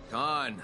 Khan.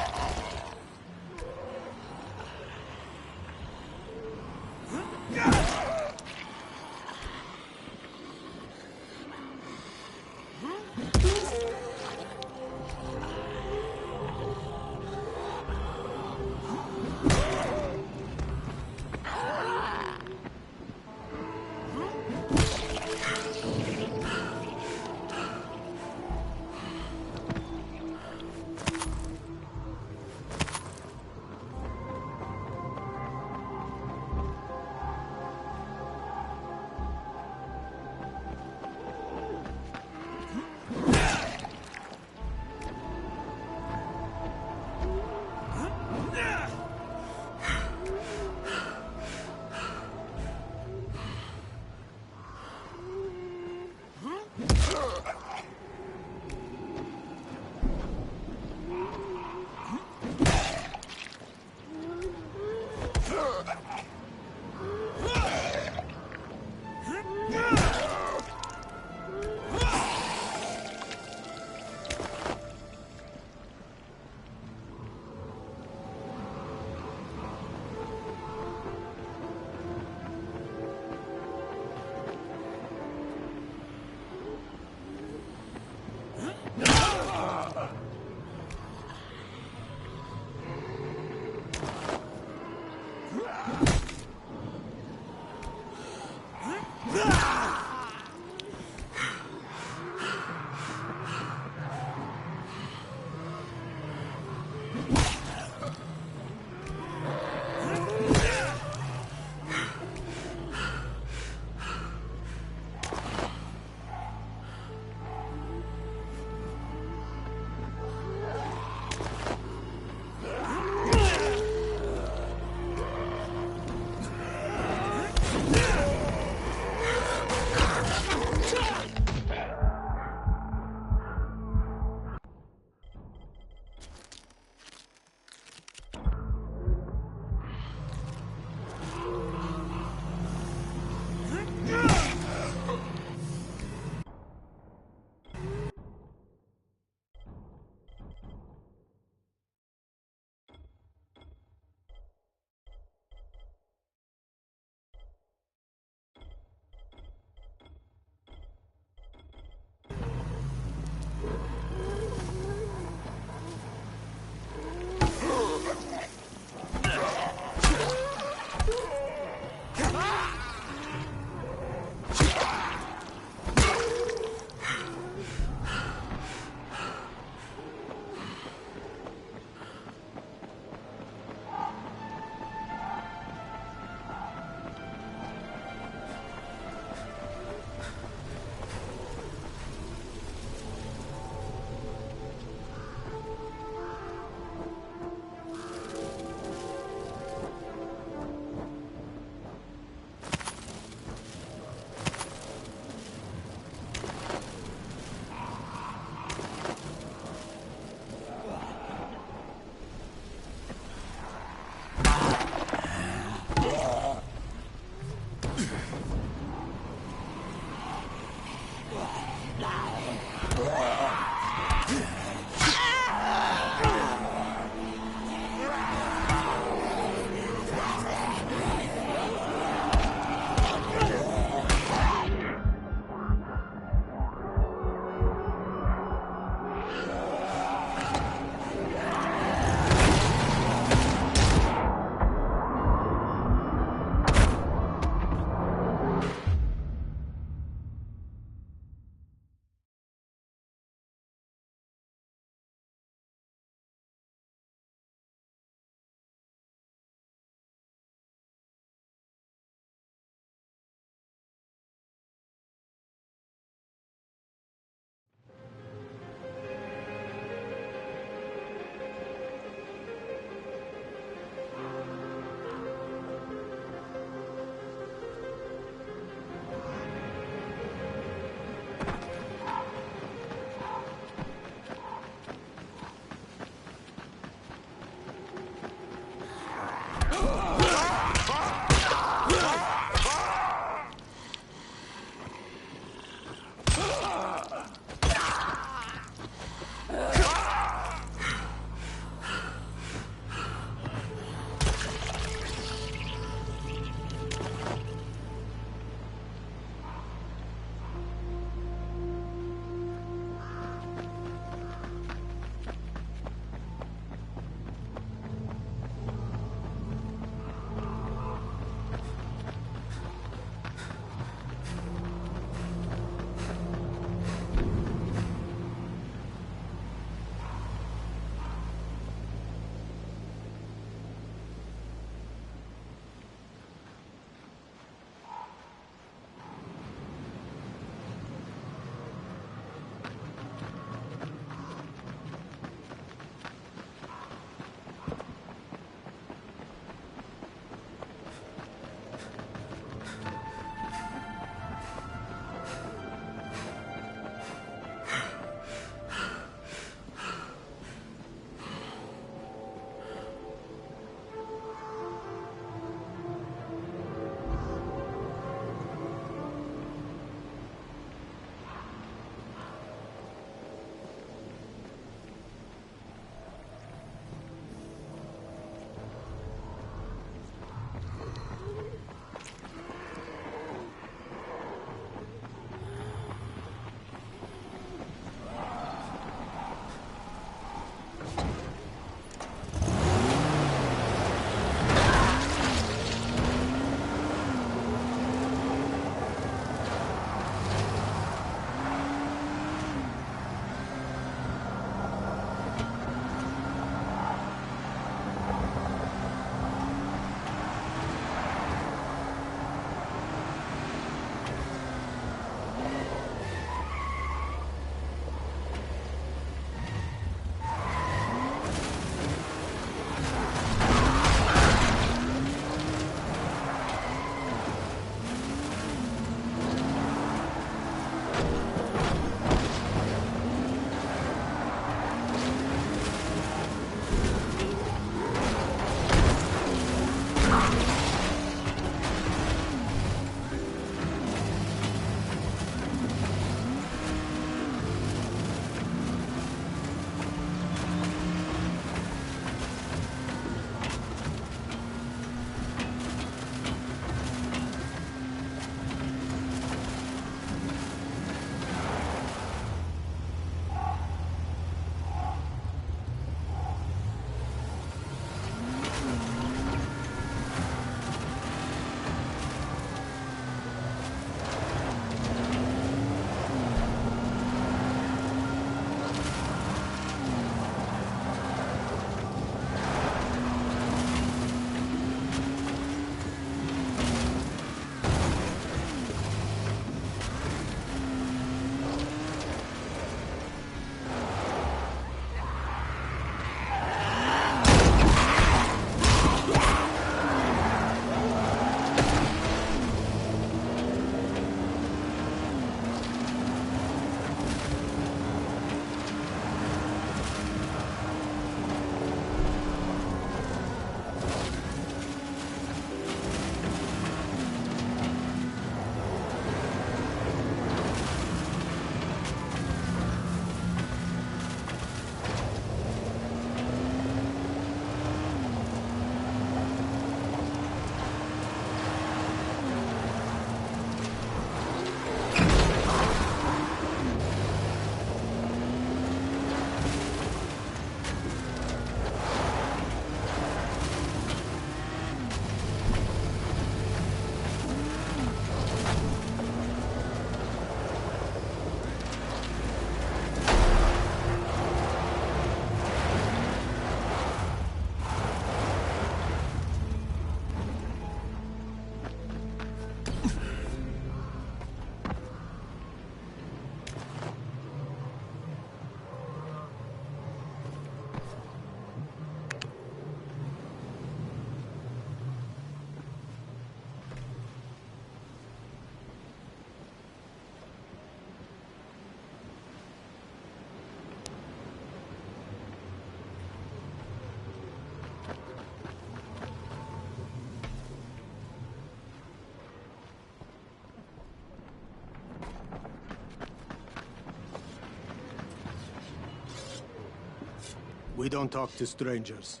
We don't talk to strangers.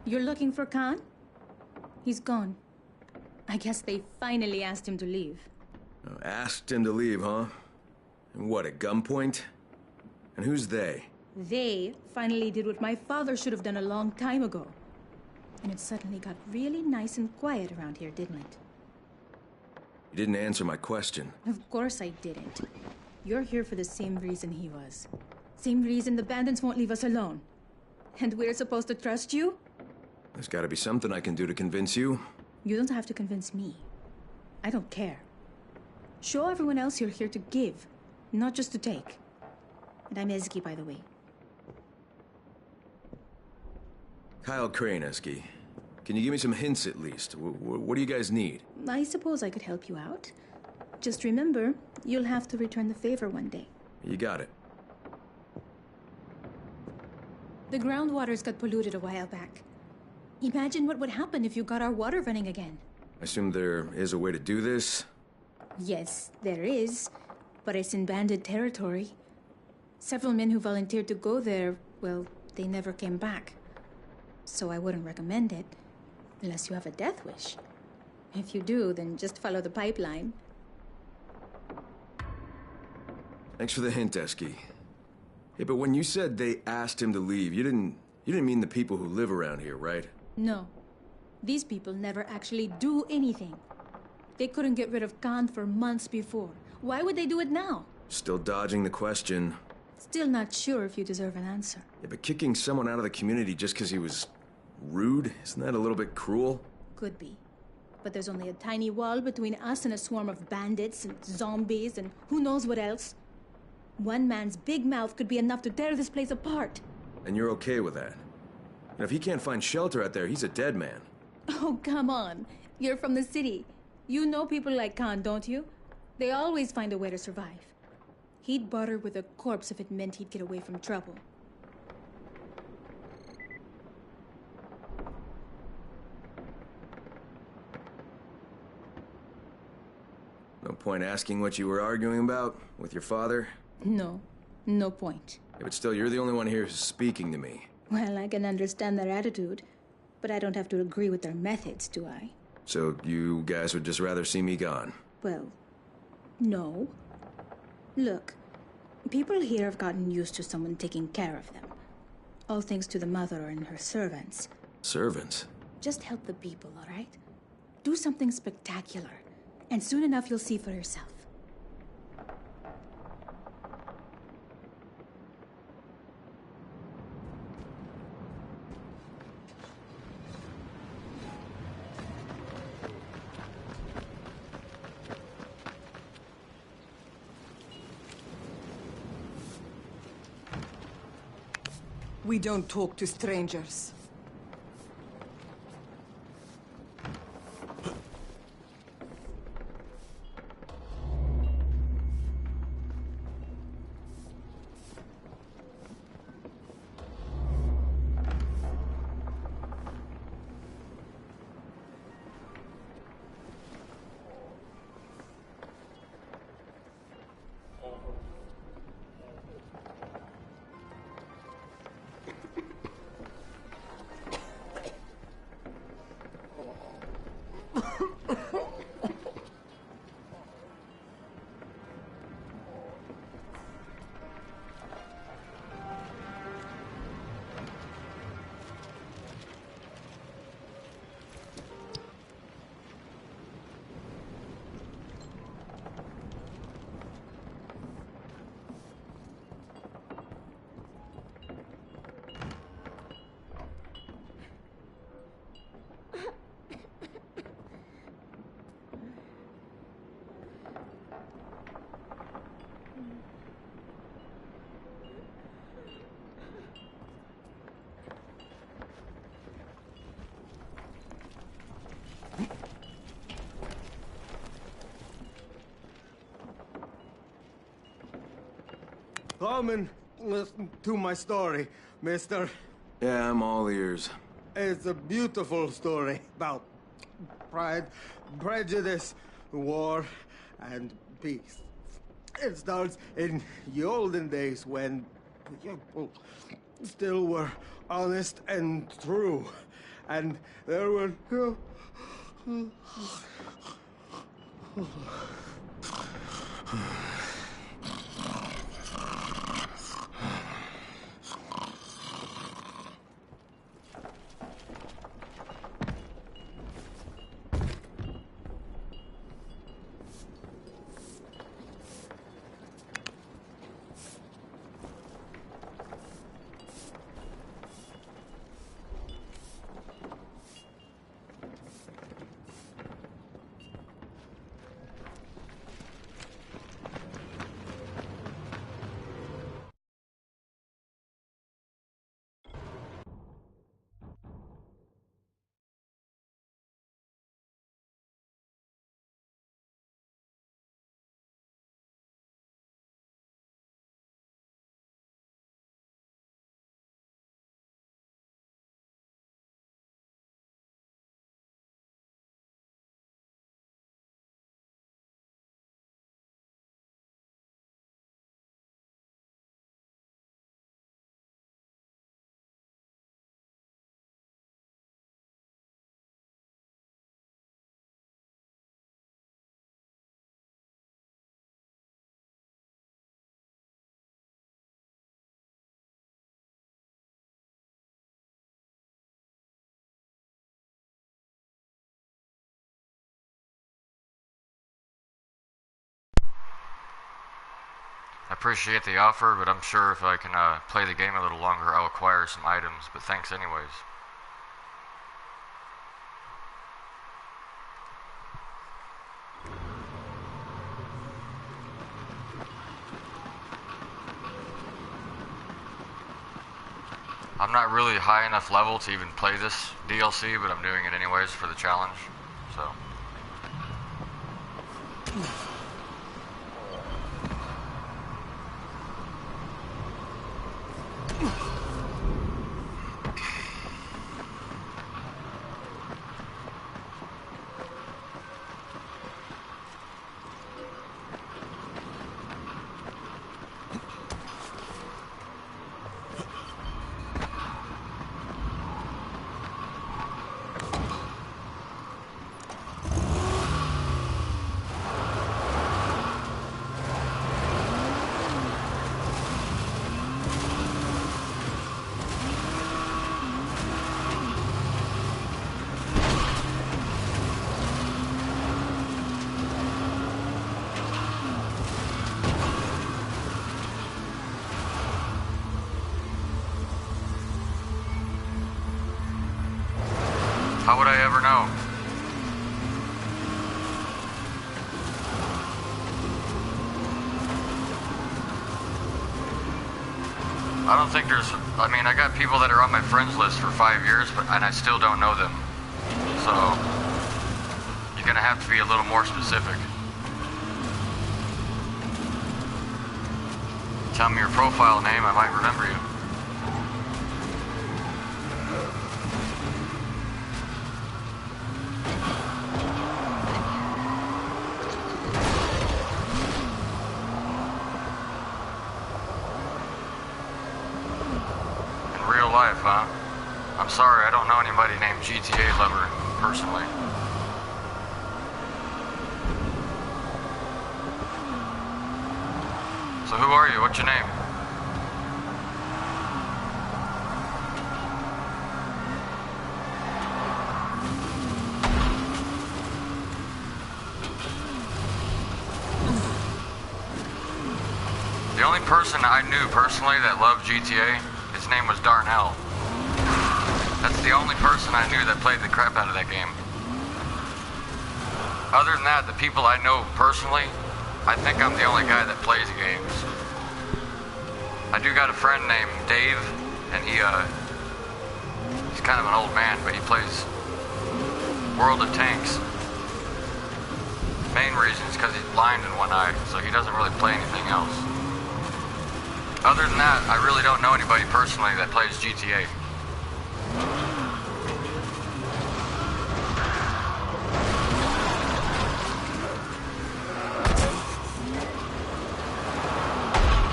You're looking for Khan? He's gone. I guess they finally asked him to leave. Asked him to leave, huh? And what, at gunpoint? And who's they? They finally did what my father should have done a long time ago. And it suddenly got really nice and quiet around here, didn't it? You didn't answer my question. Of course I didn't. You're here for the same reason he was. Same reason the bandits won't leave us alone. And we're supposed to trust you? There's gotta be something I can do to convince you. You don't have to convince me. I don't care. Show everyone else you're here to give, not just to take. And I'm Ezgi, by the way. Kyle Crane, Ezgi. Can you give me some hints at least? What do you guys need? I suppose I could help you out. Just remember, you'll have to return the favor one day. You got it. The groundwaters got polluted a while back. Imagine what would happen if you got our water running again. I assume there is a way to do this? Yes, there is. But it's in bandit territory. Several men who volunteered to go there, well, they never came back. So I wouldn't recommend it, unless you have a death wish. If you do, then just follow the pipeline. Thanks for the hint, Ezgi. Hey, but when you said they asked him to leave, you didn't mean the people who live around here, right? No. These people never actually do anything. They couldn't get rid of Khan for months before. Why would they do it now? Still dodging the question. Still not sure if you deserve an answer. Yeah, but kicking someone out of the community just because he was rude, isn't that a little bit cruel? Could be. But there's only a tiny wall between us and a swarm of bandits and zombies and who knows what else. One man's big mouth could be enough to tear this place apart. And you're okay with that? And if he can't find shelter out there, he's a dead man. Oh, come on. You're from the city. You know people like Khan, don't you? They always find a way to survive. He'd barter with a corpse if it meant he'd get away from trouble. No point asking what you were arguing about with your father? No, no point. Yeah, but still, you're the only one here who's speaking to me. Well, I can understand their attitude, but I don't have to agree with their methods, do I? So you guys would just rather see me gone? Well, no. Look, people here have gotten used to someone taking care of them. All thanks to the mother and her servants. Servants? Just help the people, all right? Do something spectacular, and soon enough you'll see for yourself. We don't talk to strangers. Come and listen to my story, mister. Yeah, I'm all ears. It's a beautiful story about pride, prejudice, war, and peace. It starts in the olden days when people still were honest and true, and there were I appreciate the offer, but I'm sure if I can play the game a little longer, I'll acquire some items, but thanks anyways. I'm not really high enough level to even play this DLC, but I'm doing it anyways for the challenge, so. How would I ever know? I don't think there's, I mean, I got people that are on my friends list for 5 years, and I still don't know them. So, you're gonna have to be a little more specific. Tell me your profile name, I might remember you. I'm sorry, I don't know anybody named GTA Lover, personally. So who are you? What's your name? The only person I knew personally that loved GTA, his name was Darnell. That's the only person I knew that played the crap out of that game. Other than that, the people I know personally, I think I'm the only guy that plays games. I do got a friend named Dave, and he's kind of an old man, but he plays World of Tanks. Main reason is because he's blind in one eye, so he doesn't really play anything else. Other than that, I really don't know anybody personally that plays GTA.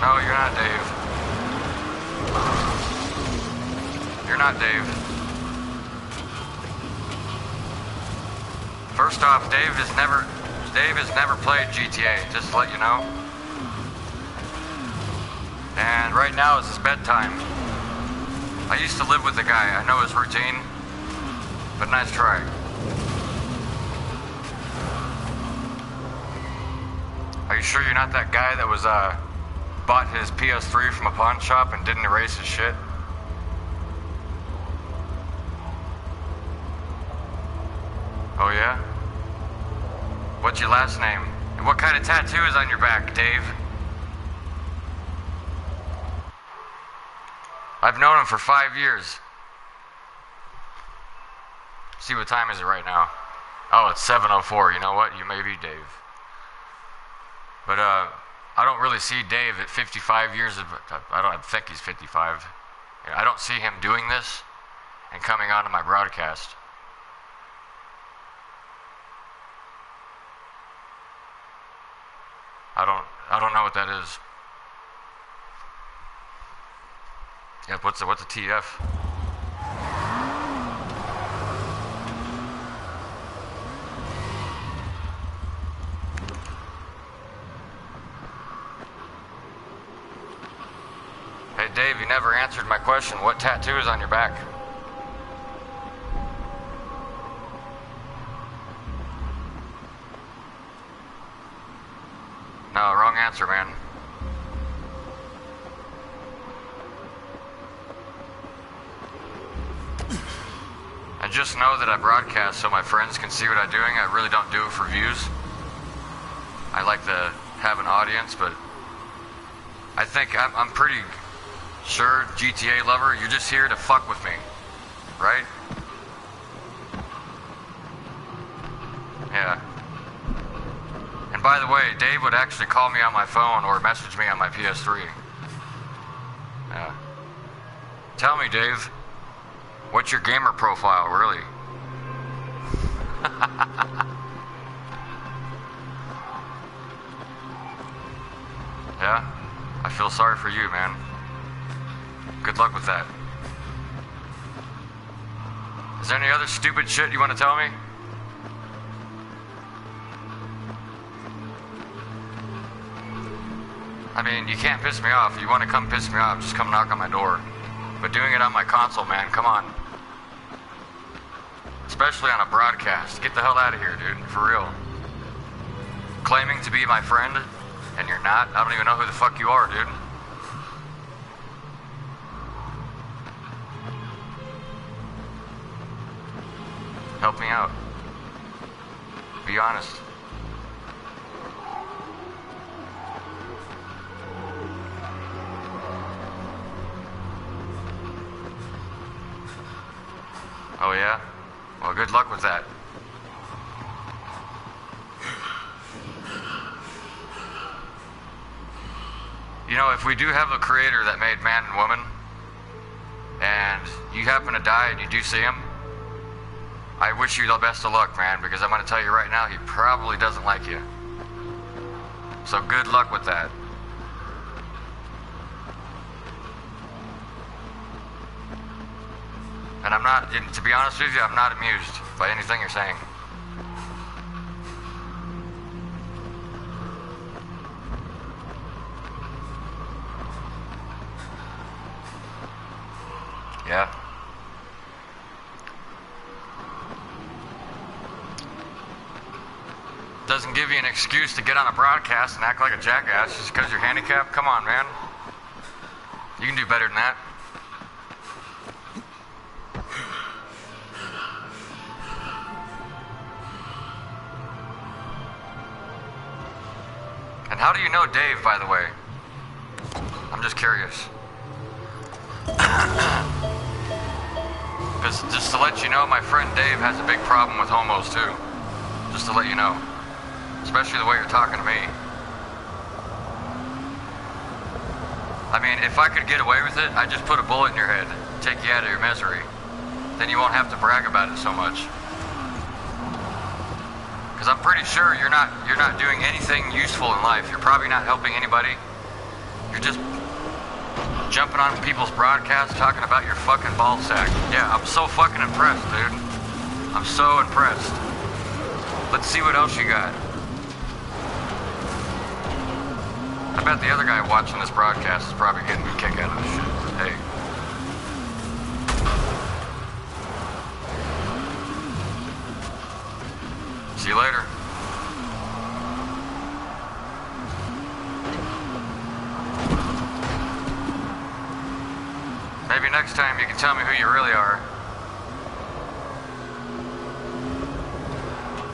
No, you're not Dave. You're not Dave. First off, Dave has never played GTA, just to let you know. And right now is his bedtime. I used to live with the guy. I know his routine, but nice try. Are you sure you're not that guy that was, bought his PS3 from a pawn shop and didn't erase his shit? Oh yeah? What's your last name? And what kind of tattoo is on your back, Dave? I've known him for 5 years. See, what time is it right now? Oh, it's 7:04. You know what? You may be Dave. But, I don't really see Dave at 55 years of... I don't think he's 55. I don't see him doing this and coming onto my broadcast. I don't know what that is. Yep, what's a TF? Hey Dave, you never answered my question. What tattoo is on your back? No, wrong answer, man. I just know that I broadcast so my friends can see what I'm doing. I really don't do it for views. I like to have an audience, but I think I'm pretty sure, GTA lover, you're just here to fuck with me, right? Yeah. And by the way, Dave would actually call me on my phone or message me on my PS3. Yeah. Tell me, Dave, what's your gamer profile, really? Yeah? I feel sorry for you, man. Good luck with that. Is there any other stupid shit you want to tell me? I mean, you can't piss me off. If you want to come piss me off, just come knock on my door. But doing it on my console, man, come on. Especially on a broadcast. Get the hell out of here, dude. For real. Claiming to be my friend, and you're not? I don't even know who the fuck you are, dude. Help me out. Be honest. Oh yeah? Well, good luck with that. You know, if we do have a creator that made man and woman, and you happen to die and you do see him, I wish you the best of luck, man, because I'm going to tell you right now, he probably doesn't like you. So good luck with that. And I'm not, to be honest with you, I'm not amused by anything you're saying. Yeah. Doesn't give you an excuse to get on a broadcast and act like a jackass just because you're handicapped. Come on, man. You can do better than that. And how do you know Dave, by the way? I'm just curious. Because just to let you know, my friend Dave has a big problem with homos too. Just to let you know. Especially the way you're talking to me. I mean, if I could get away with it, I'd just put a bullet in your head, take you out of your misery. Then you won't have to brag about it so much. Because I'm pretty sure you're not doing anything useful in life. You're probably not helping anybody. You're just jumping on people's broadcasts talking about your fucking ballsack. Yeah, I'm so fucking impressed, dude. I'm so impressed. Let's see what else you got. I bet the other guy watching this broadcast is probably getting a kick out of this shit. Hey. See you later. Maybe next time you can tell me who you really are.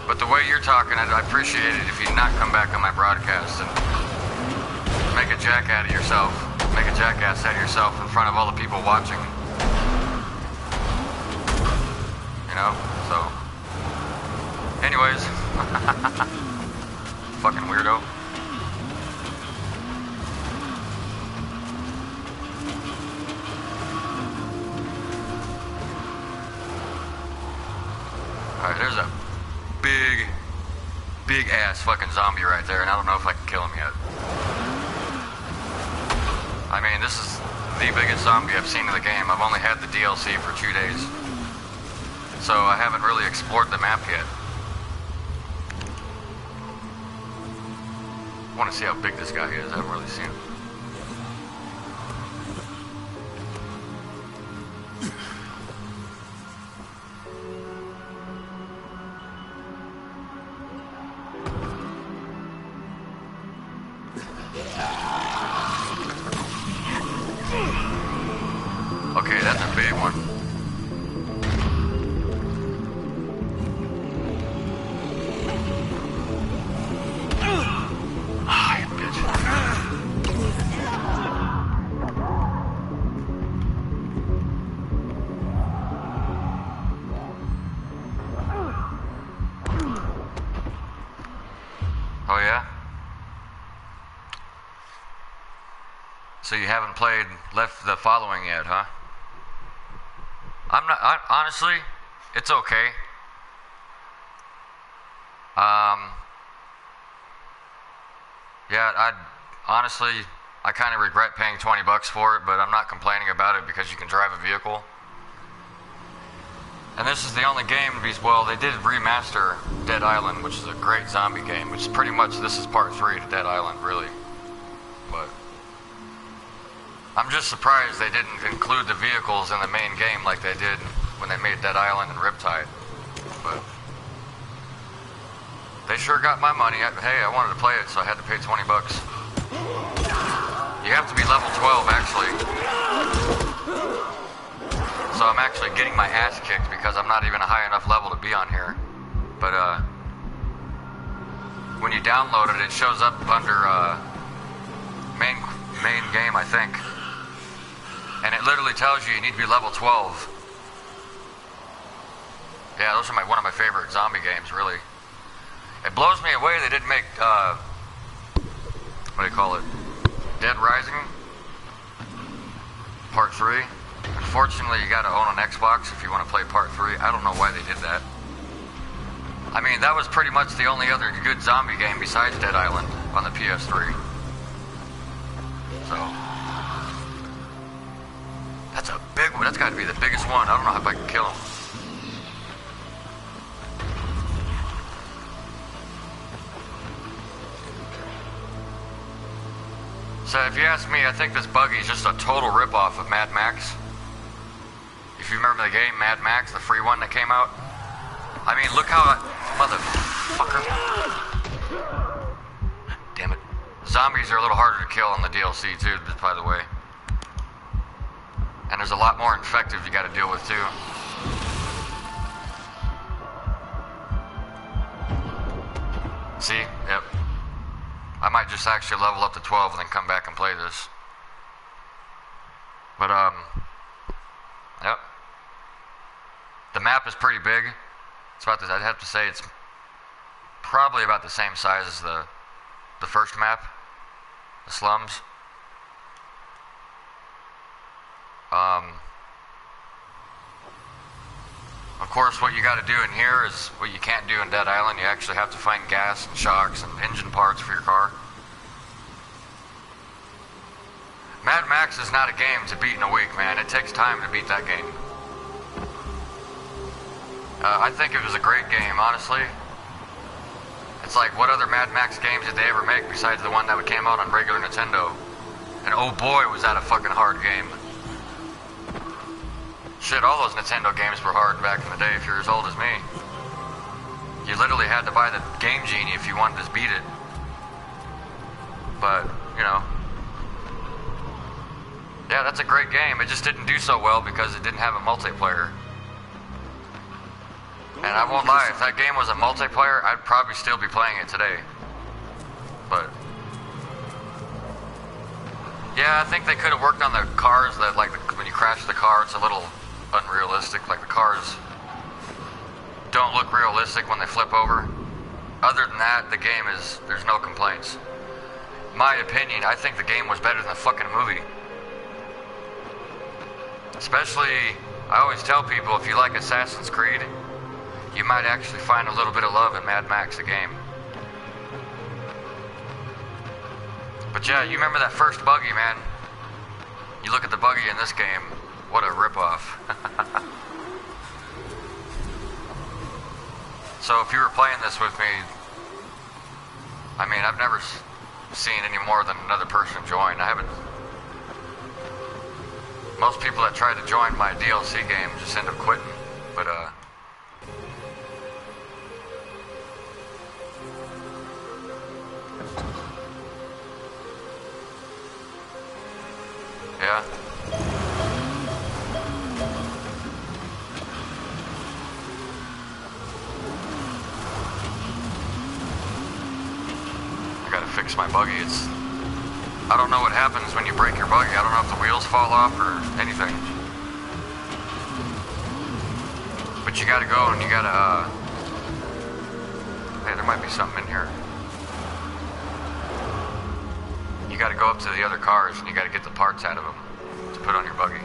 But the way you're talking, I'd appreciate it if you'd not come back on my broadcast and make a jack out of yourself. Make a jackass out of yourself in front of all the people watching. You know? So. Anyways. Fucking weirdo. Alright, there's a big ass fucking zombie right there, and I don't know if I can kill him yet. I mean, this is the biggest zombie I've seen in the game. I've only had the DLC for 2 days. So I haven't really explored the map yet. I want to see how big this guy is. I haven't really seen him. Okay, that's a big one. Ah, you bitch. Oh yeah? So you haven't played Left the Following yet, huh? Honestly, it's okay. Yeah, I kind of regret paying $20 for it, but I'm not complaining about it because you can drive a vehicle. And this is the only game, well, they did remaster Dead Island, which is a great zombie game, which is pretty much, this is part 3 to Dead Island, really. But I'm just surprised they didn't include the vehicles in the main game like they did when they made Dead Island and Riptide. But they sure got my money. Hey, I wanted to play it, so I had to pay $20. You have to be level 12, actually. So I'm actually getting my ass kicked because I'm not even a high enough level to be on here. But when you download it, it shows up under main game, I think. And it literally tells you need to be level 12. Yeah, those are one of my favorite zombie games, really. It blows me away they didn't make, what do you call it? Dead Rising? Part 3. Unfortunately, you gotta own an Xbox if you want to play Part 3. I don't know why they did that. I mean, that was pretty much the only other good zombie game besides Dead Island on the PS3. So, that's a big one. That's gotta be the biggest one. I don't know if I can kill him. So if you ask me, I think this buggy is just a total ripoff of Mad Max. If you remember the game Mad Max, the free one that came out. I mean, look how motherfucker. Damn it. Zombies are a little harder to kill on the DLC too, by the way. And there's a lot more infected you gotta deal with too. See? Yep. I might just actually level up to 12 and then come back and play this. But, yep. The map is pretty big. It's about this, I'd have to say it's probably about the same size as the first map, the slums. Of course, what you got to do in here is what you can't do in Dead Island. You actually have to find gas and shocks and engine parts for your car. Mad Max is not a game to beat in a week, man. It takes time to beat that game. I think it was a great game, honestly. It's like, what other Mad Max games did they ever make besides the one that came out on regular Nintendo? And oh boy, was that a fucking hard game. Shit, all those Nintendo games were hard back in the day if you're as old as me. You literally had to buy the Game Genie if you wanted to beat it. But, you know. Yeah, that's a great game. It just didn't do so well because it didn't have a multiplayer. And I won't lie, if that game was a multiplayer, I'd probably still be playing it today. But yeah, I think they could have worked on the cars that, like, when you crash the car, it's a little unrealistic. Like, the cars don't look realistic when they flip over. Other than that, the game is, there's no complaints. My opinion, I think the game was better than the fucking movie. Especially, I always tell people, if you like Assassin's Creed, you might actually find a little bit of love in Mad Max, the game. But yeah, you remember that first buggy, man? You look at the buggy in this game, what a ripoff. So if you were playing this with me, I mean, I've never seen any more than another person join. I haven't. Most people that try to join my DLC game just end up quitting, but yeah. I gotta fix my buggy. I don't know what happens when you break your buggy. I don't know if the wheels fall off or anything. But you gotta go and you gotta, hey, there might be something in here. You gotta go up to the other cars and you gotta get the parts out of them to put on your buggy.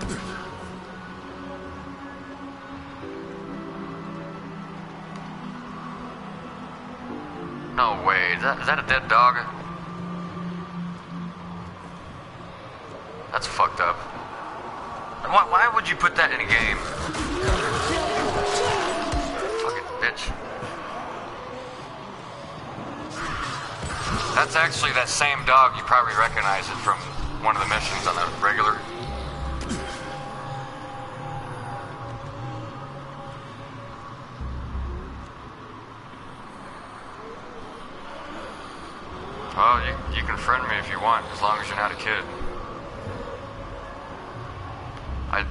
No way, is that a dead dog? That's fucked up. And why would you put that in a game? Fucking bitch. That's actually that same dog. You probably recognize it from one of the missions on the regular. Well, you can friend me if you want, as long as you're not a kid.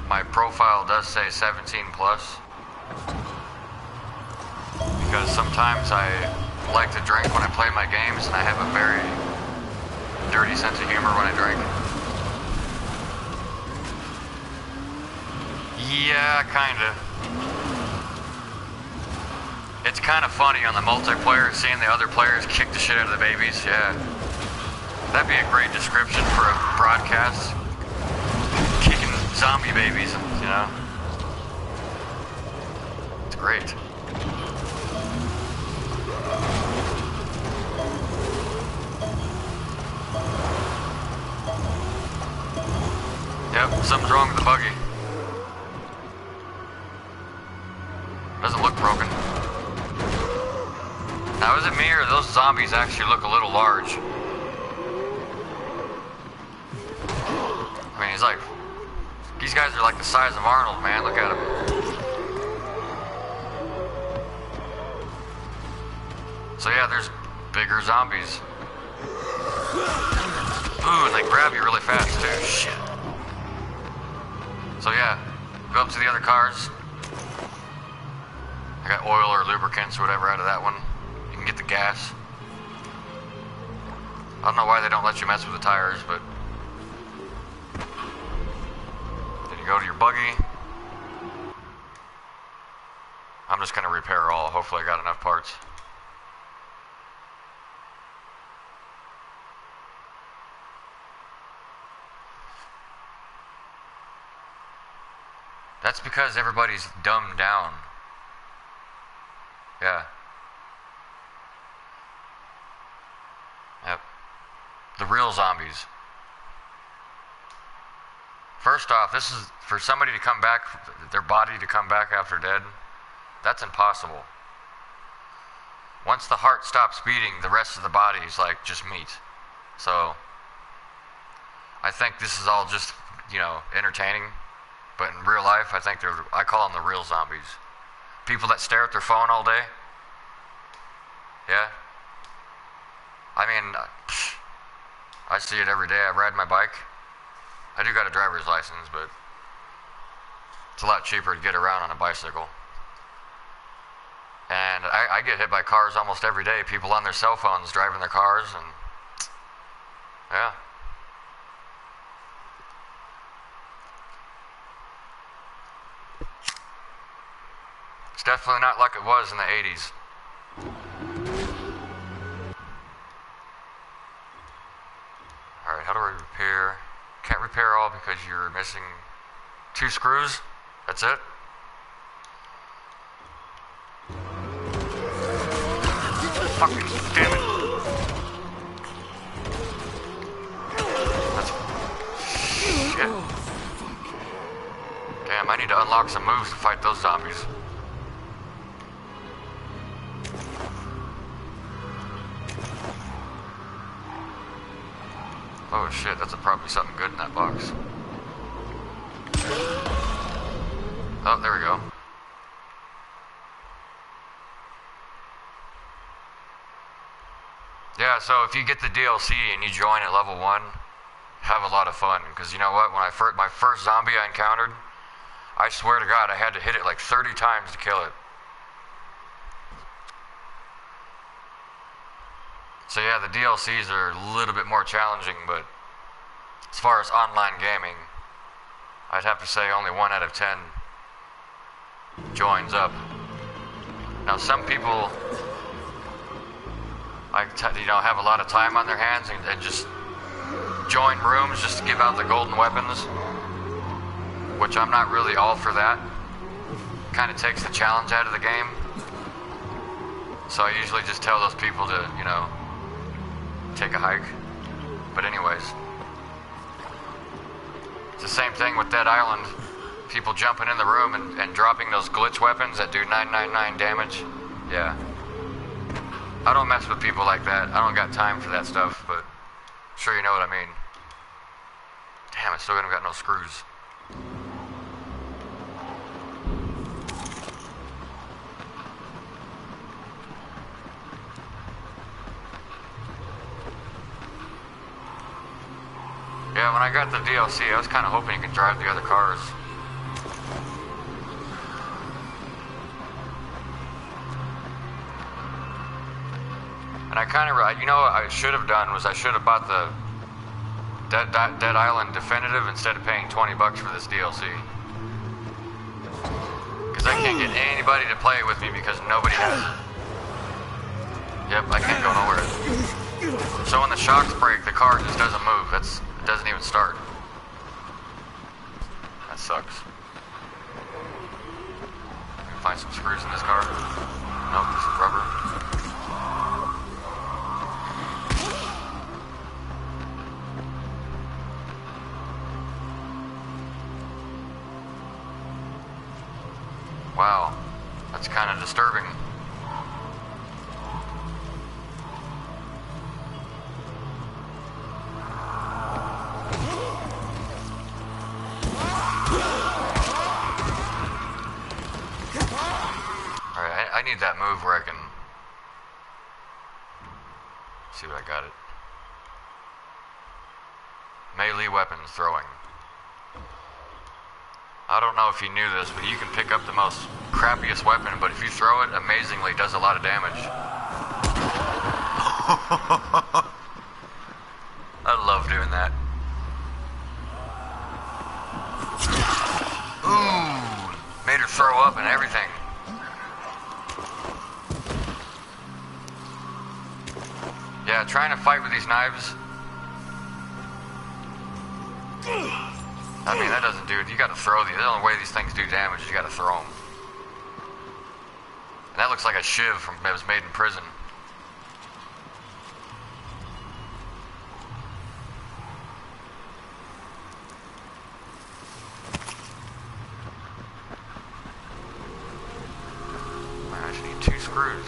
My profile does say 17 plus. Because sometimes I like to drink when I play my games, and I have a very dirty sense of humor when I drink. Yeah, kinda. It's kind of funny on the multiplayer, seeing the other players kick the shit out of the babies, yeah. That'd be a great description for a broadcast. Kicking zombie babies, you know? It's great. Yep, something's wrong with the buggy. Doesn't look broken. Now, is it me or those zombies actually look a little large? I mean, he's like... These guys are like the size of Arnold, man. Look at him. So yeah, there's bigger zombies. Ooh, and they grab you really fast, too. Shit. So yeah, go up to the other cars. I got oil or lubricants or whatever out of that one. You can get the gas. I don't know why they don't let you mess with the tires, but... Then you go to your buggy. I'm just gonna repair all. Hopefully I got enough parts. That's because everybody's dumbed down. Yeah. Yep. The real zombies. First off, this is for somebody to come back, their body to come back after dead. That's impossible. Once the heart stops beating, the rest of the body is like just meat. So I think this is all just, you know, entertaining. But in real life, I call them the real zombies. People that stare at their phone all day. Yeah. I mean, I see it every day. I ride my bike. I do got a driver's license, but it's a lot cheaper to get around on a bicycle. And I get hit by cars almost every day. People on their cell phones driving their cars, and yeah. It's definitely not like it was in the 80s. Alright, how do I repair? Can't repair all because you're missing 2 screws. That's it. Fucking damn it. That's shit. Damn, I need to unlock some moves to fight those zombies. Oh shit, that's probably something good in that box. Oh, there we go. Yeah, so if you get the DLC and you join at level 1, have a lot of fun. Because you know what, when my first zombie I encountered, I swear to God, I had to hit it like 30 times to kill it. So yeah, the DLCs are a little bit more challenging, but as far as online gaming, I'd have to say only 1 out of 10 joins up. Now some people, have a lot of time on their hands and just join rooms just to give out the golden weapons, which I'm not really all for that. Kind of takes the challenge out of the game. So I usually just tell those people to, take a hike. But anyways, it's the same thing with Dead Island. People jumping in the room and dropping those glitch weapons that do 999 damage. Yeah. I don't mess with people like that. I don't got time for that stuff, but I'm sure you know what I mean. Damn, I still haven't got no screws. Yeah, when I got the DLC, I was kind of hoping you could drive the other cars. And I kind of, what I should have done was I should have bought the Dead Island Definitive instead of paying $20 for this DLC. Because I can't get anybody to play it with me because nobody has it. Yep, I can't go nowhere. So when the shocks break, the car just doesn't move. It doesn't even start. That sucks. Can I find some screws in this car? Nope, this is rubber. Wow, that's kind of disturbing. Alright, I need that move where I can see what I got it. Melee weapons throwing. I don't know if you knew this, but you can pick up the most crappiest weapon, but if you throw it, amazingly, it does a lot of damage. I love doing that. Ooh, made her throw up and everything. Yeah, trying to fight with these knives. I mean, that doesn't do it. You gotta throw these. The only way these things do damage is you gotta throw them. And that looks like a shiv that was made in prison. screws.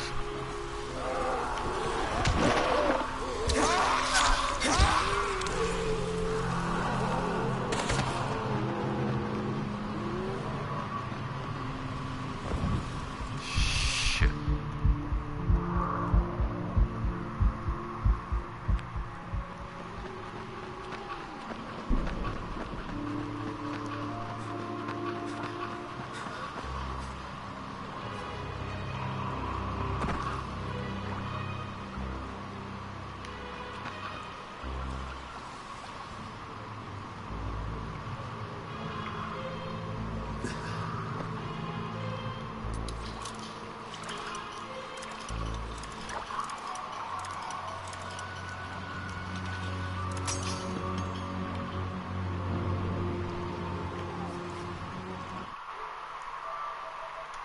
Shit.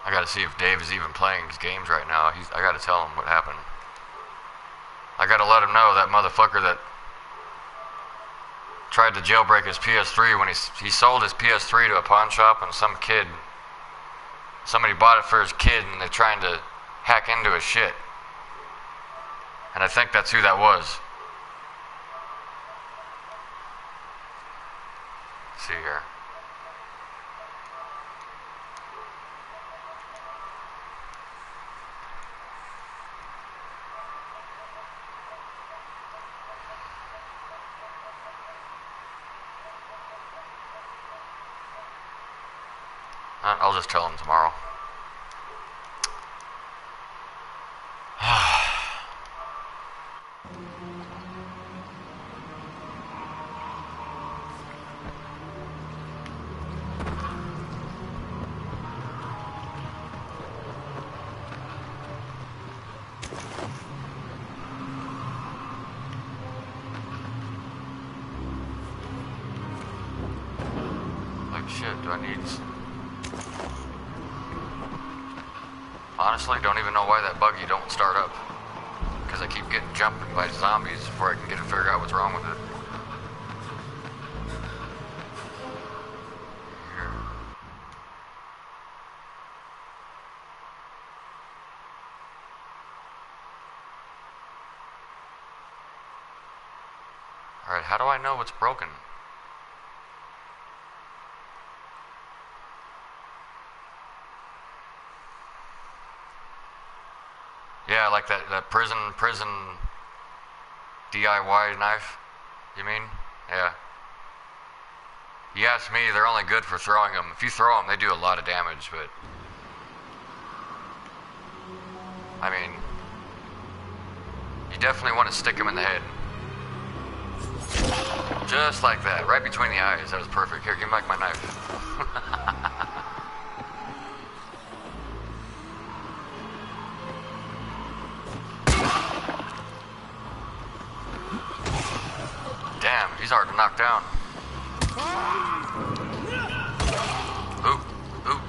I gotta see if Dave is even playing his games right now. I gotta tell him what happened. I gotta let him know that motherfucker that tried to jailbreak his PS3 when he sold his PS3 to a pawn shop, and somebody bought it for his kid, and they're trying to hack into his shit. And I think that's who that was. Let's see here. I'll just tell him tomorrow. Like shit, do I need... Honestly, don't even know why that buggy don't start up. Because I keep getting jumped by zombies before I can get to figure out what's wrong with it. Here. Alright, how do I know what's broken? Yeah, like that prison DIY knife, you mean? Yeah. You ask me, they're only good for throwing them. If you throw them, they do a lot of damage, but... I mean... You definitely want to stick them in the head. Just like that, right between the eyes. That was perfect. Here, give me back my knife. Damn, he's hard to knock down. Oop, oop.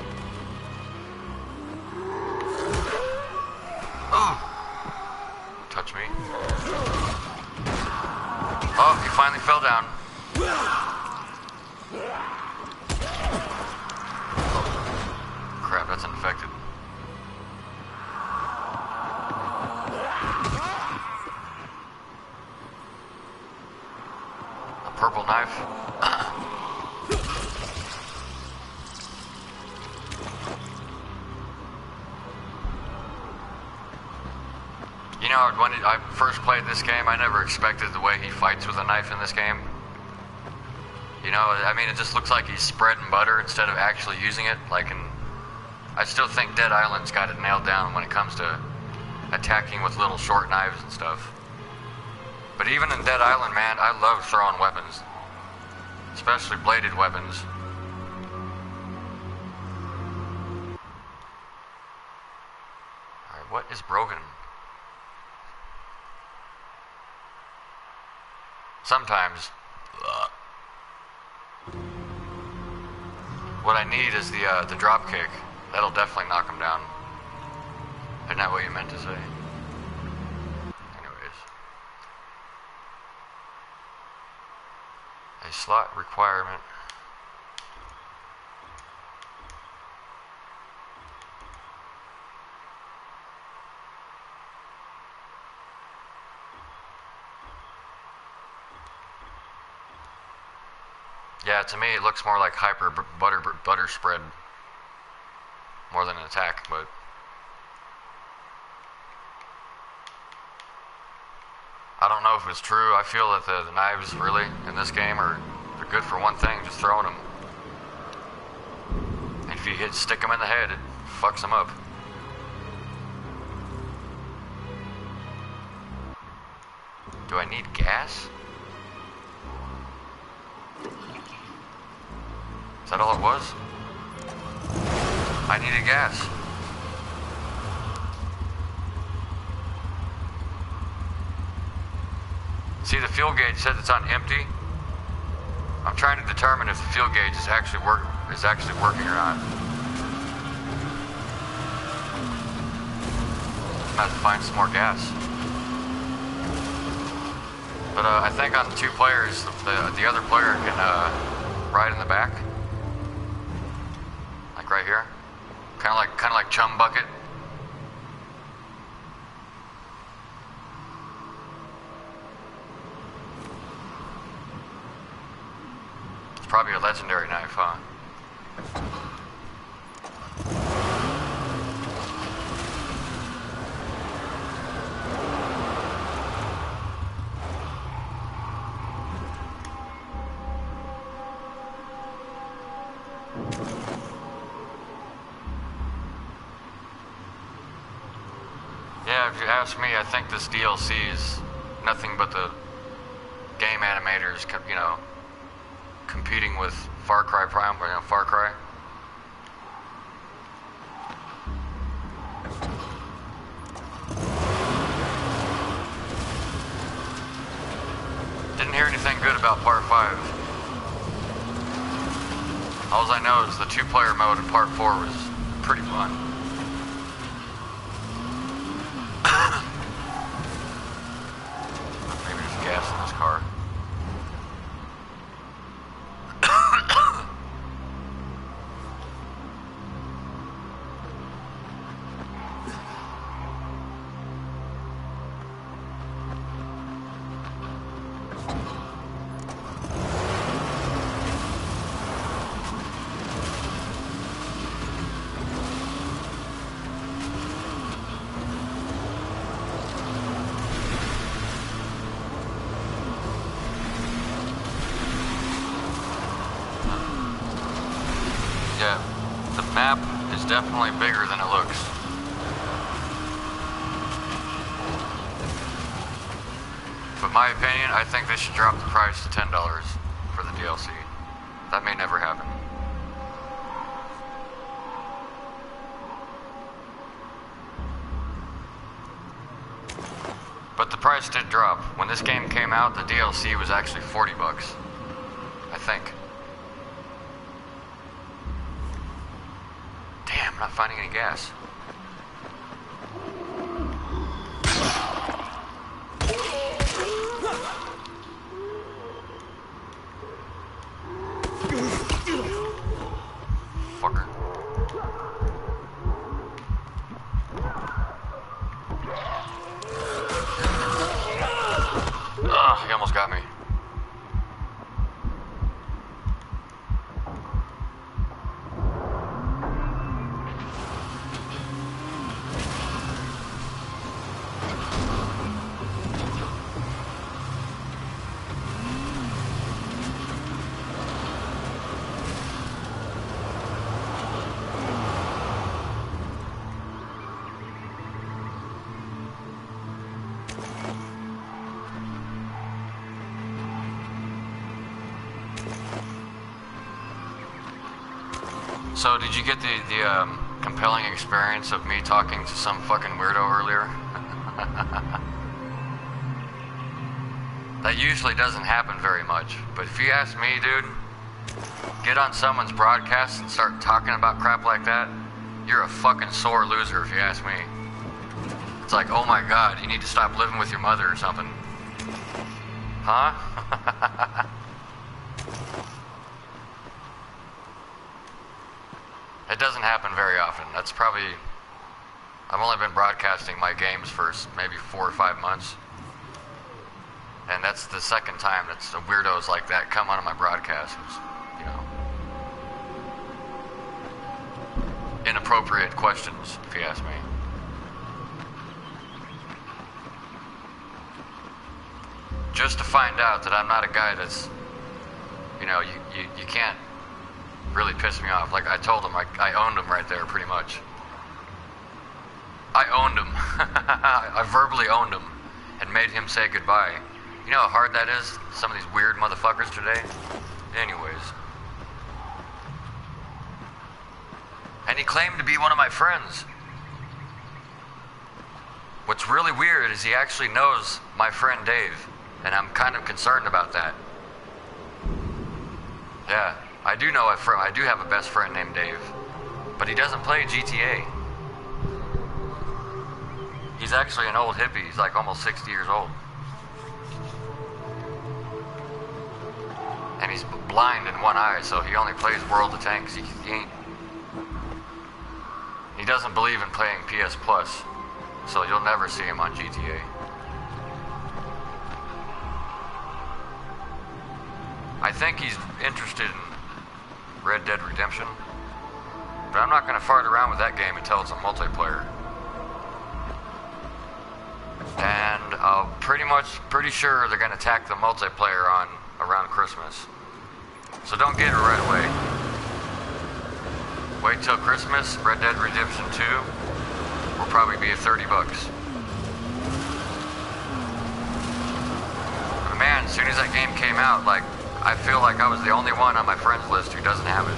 Oh! Touch me. Oh, he finally fell down. Crap, that's infected. Purple knife. You know, when I first played this game, I never expected the way he fights with a knife in this game. You know, I mean, it just looks like he's spreading butter instead of actually using it. I still think Dead Island's got it nailed down when it comes to attacking with little short knives and stuff. But even in Dead Island, man, I love throwing weapons. Especially bladed weapons. Alright, what is broken? Sometimes... What I need is the drop kick. That'll definitely knock him down. Isn't that what you meant to say? A slot requirement. Yeah, to me it looks more like hyper butter spread more than an attack, but I don't know if it's true. I feel that the knives really in this game they're good for one thing, just throwing them. And if you stick them in the head, it fucks them up. Do I need gas? Is that all it was? I needed gas. See, the fuel gauge says it's on empty. I'm trying to determine if the fuel gauge is actually working or not. I'm gonna have to find some more gas. But I think on 2 players, the other player can ride in the back, like right here, kind of like Chum Bucket. It's probably a legendary knife, huh? Yeah, if you ask me, I think this DLC is nothing but the game animators, you know, competing with Far Cry Prime, or, you know, Far Cry. Didn't hear anything good about Part 5. All I know is the 2-player mode in Part 4 was pretty fun. Maybe there's gas in this car. Yeah, the map is definitely bigger than it looks. But my opinion, I think they should drop the price to $10 for the DLC. That may never happen. But the price did drop. When this game came out, the DLC was actually $40, I think. Damn, I'm not finding any gas. Fucker. Ugh, he almost got me. So, did you get the compelling experience of me talking to some fucking weirdo earlier? That usually doesn't happen very much, but if you ask me, dude, get on someone's broadcast and start talking about crap like that, you're a fucking sore loser if you ask me. It's like, oh my god, you need to stop living with your mother or something. Huh? It doesn't happen very often. That's probably... I've only been broadcasting my games for maybe 4 or 5 months. And that's the second time that weirdos like that come onto my broadcasts. inappropriate questions, if you ask me. Just to find out that I'm not a guy that's, you know, you can't really piss me off. Like I told him, I owned him right there, pretty much. I owned him. I verbally owned him and made him say goodbye. You know how hard that is? Some of these weird motherfuckers today? Anyways. And he claimed to be one of my friends. What's really weird is he actually knows my friend Dave, and I'm kind of concerned about that. Yeah, I do know I do have a best friend named Dave, but he doesn't play GTA. He's actually an old hippie. He's like almost 60 years old. And he's blind in one eye, so he only plays World of Tanks. He doesn't believe in playing PS Plus, so you'll never see him on GTA. I think he's interested in Red Dead Redemption, but I'm not going to fart around with that game until it's a multiplayer. And I'm pretty sure they're going to tack the multiplayer on around Christmas. So don't get it right away. Wait till Christmas. Red Dead Redemption 2 will probably be $30. But man, as soon as that game came out, like, I feel like I was the only one on my friends list who doesn't have it.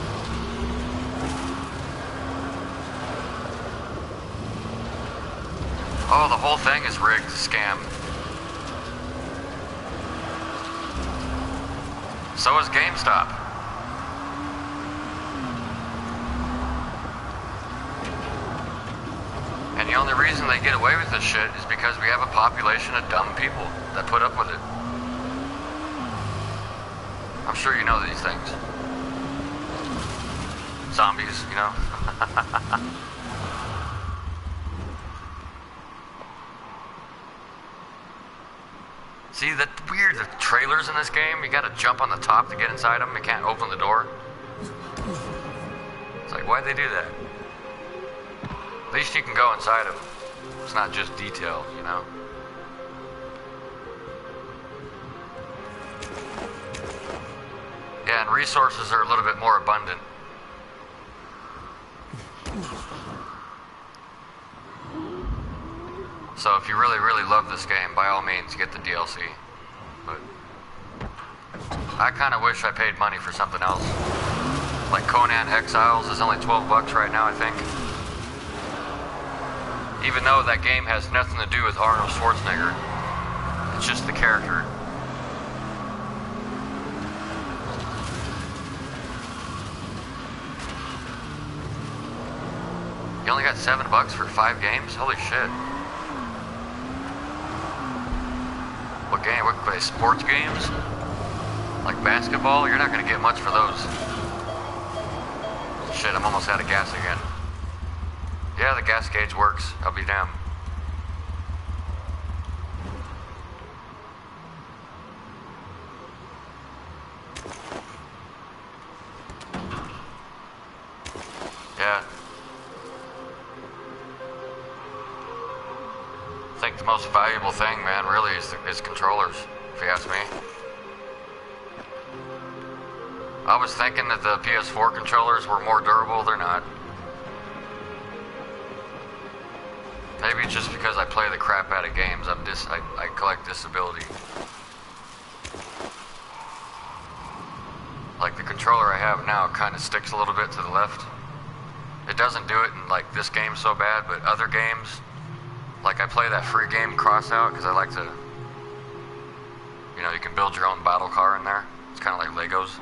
Oh, the whole thing is rigged, scam. So is GameStop. And the only reason they get away with this shit is because we have a population of dumb people that put up with it. I'm sure you know these things. Zombies, you know? See, that's weird. The trailers in this game, you gotta jump on the top to get inside them. You can't open the door. It's like, why'd they do that? At least you can go inside them. It's not just detail, you know? Yeah, and resources are a little bit more abundant. So if you really, really love this game, by all means, get the DLC. But I kind of wish I paid money for something else. Like Conan Exiles is only $12 right now, I think. Even though that game has nothing to do with Arnold Schwarzenegger. It's just the character. You only got $7 for 5 games? Holy shit. What game? What play? Sports games? Like basketball? You're not gonna get much for those. Shit, I'm almost out of gas again. Yeah, the gas gauge works. I'll be damned. Yeah. I think the most valuable thing, man, really is controllers, if you ask me. I was thinking that the PS4 controllers were more durable. They're not. Maybe it's just because I play the crap out of games. I collect disability. Like the controller I have now kind of sticks a little bit to the left. It doesn't do it in like this game so bad, but other games, like I play that free game Crossout because I like to, you know, you can build your own battle car in there. It's kind of like Legos.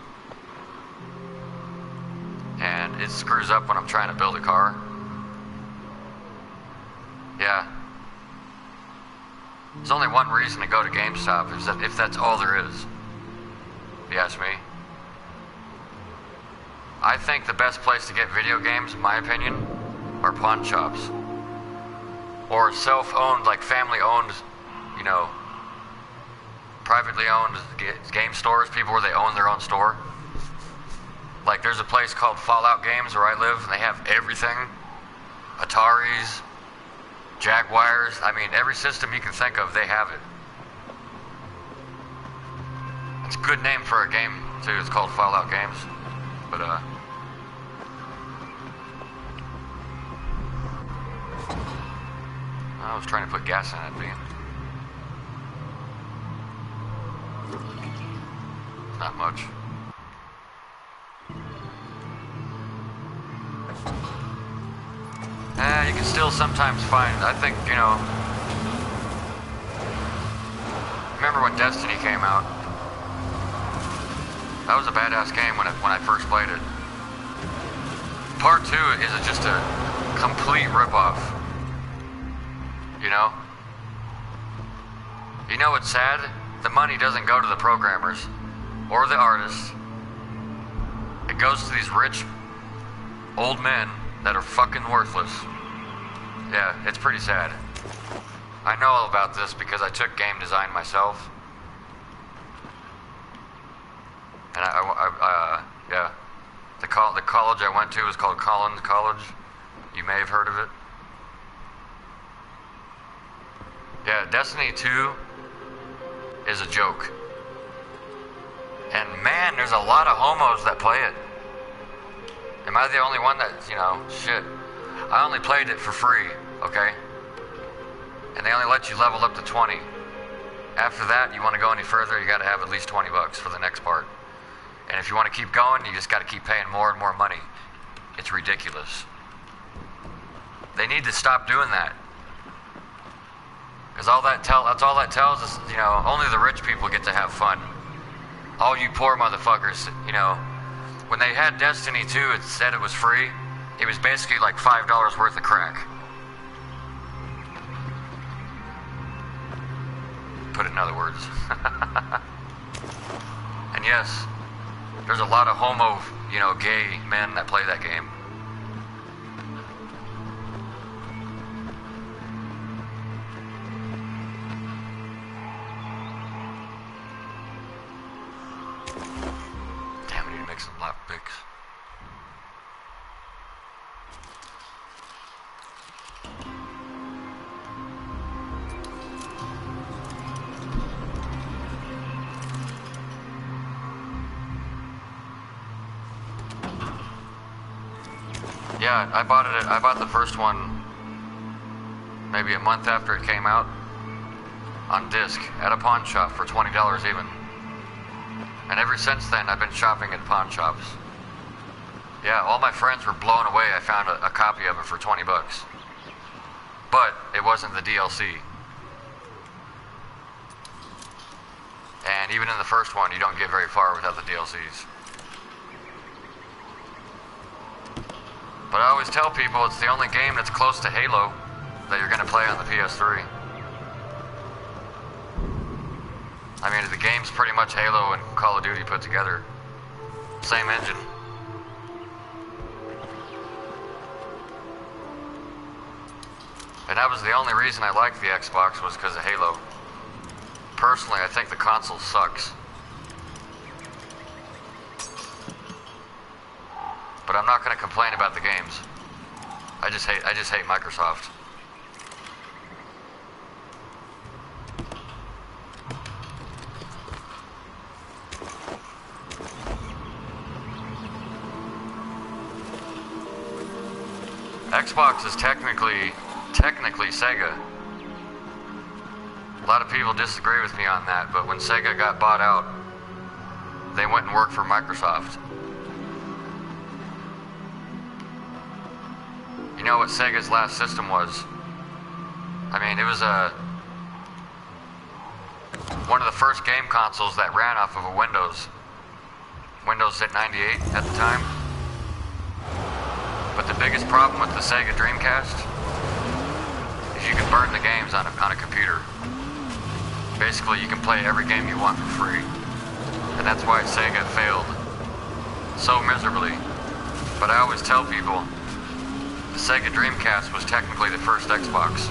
And it screws up when I'm trying to build a car. Yeah. There's only one reason to go to GameStop, is that if that's all there is. If you ask me. I think the best place to get video games, in my opinion, are pawn shops. Or self-owned, like family-owned, you know, privately owned game stores, people where they own their own store. Like there's a place called Fallout Games where I live, and they have everything. Ataris, Jaguars. I mean, every system you can think of, they have it. It's a good name for a game, too. It's called Fallout Games. But, I was trying to put gas in it, but not much. You can still sometimes find, I think, you know, remember when Destiny came out? That was a badass game when I first played it. Part 2 is just a complete ripoff. You know? You know what's sad? The money doesn't go to the programmers or the artists. It goes to these rich old men that are fucking worthless. Yeah, it's pretty sad. I know all about this because I took game design myself. And yeah. The college I went to was called Collins College. You may have heard of it. Yeah, Destiny 2 is a joke. And man, there's a lot of homos that play it. Am I the only one that, you know, shit. I only played it for free, okay? And they only let you level up to 20. After that, you want to go any further, you gotta have at least 20 bucks for the next part. And if you want to keep going, you just gotta keep paying more and more money. It's ridiculous. They need to stop doing that. Because that's all that tells us, you know, only the rich people get to have fun. All you poor motherfuckers, you know, when they had Destiny 2, it said it was free. It was basically like $5 worth of crack. Put it in other words. And yes, there's a lot of homo, you know, gay men that play that game. Damn, I need to make some lap picks. Yeah, I bought the first one maybe a month after it came out on disc at a pawn shop for $20 even. And ever since then, I've been shopping at pawn shops. Yeah, all my friends were blown away. I found a copy of it for 20 bucks. But it wasn't the DLC. And even in the first one, you don't get very far without the DLCs. But I always tell people it's the only game that's close to Halo that you're going to play on the PS3. I mean, the game's pretty much Halo and Call of Duty put together. Same engine. And that was the only reason I liked the Xbox was because of Halo. Personally, I think the console sucks. But I'm not going to complain about the games. I just hate Microsoft. Xbox is technically Sega. A lot of people disagree with me on that, but when Sega got bought out, they went and worked for Microsoft. You know what Sega's last system was? I mean, it was one of the first game consoles that ran off of a Windows 98 at the time. But the biggest problem with the Sega Dreamcast is you can burn the games on a computer. Basically, you can play every game you want for free. And that's why Sega failed so miserably. But I always tell people, the Sega Dreamcast was technically the first Xbox.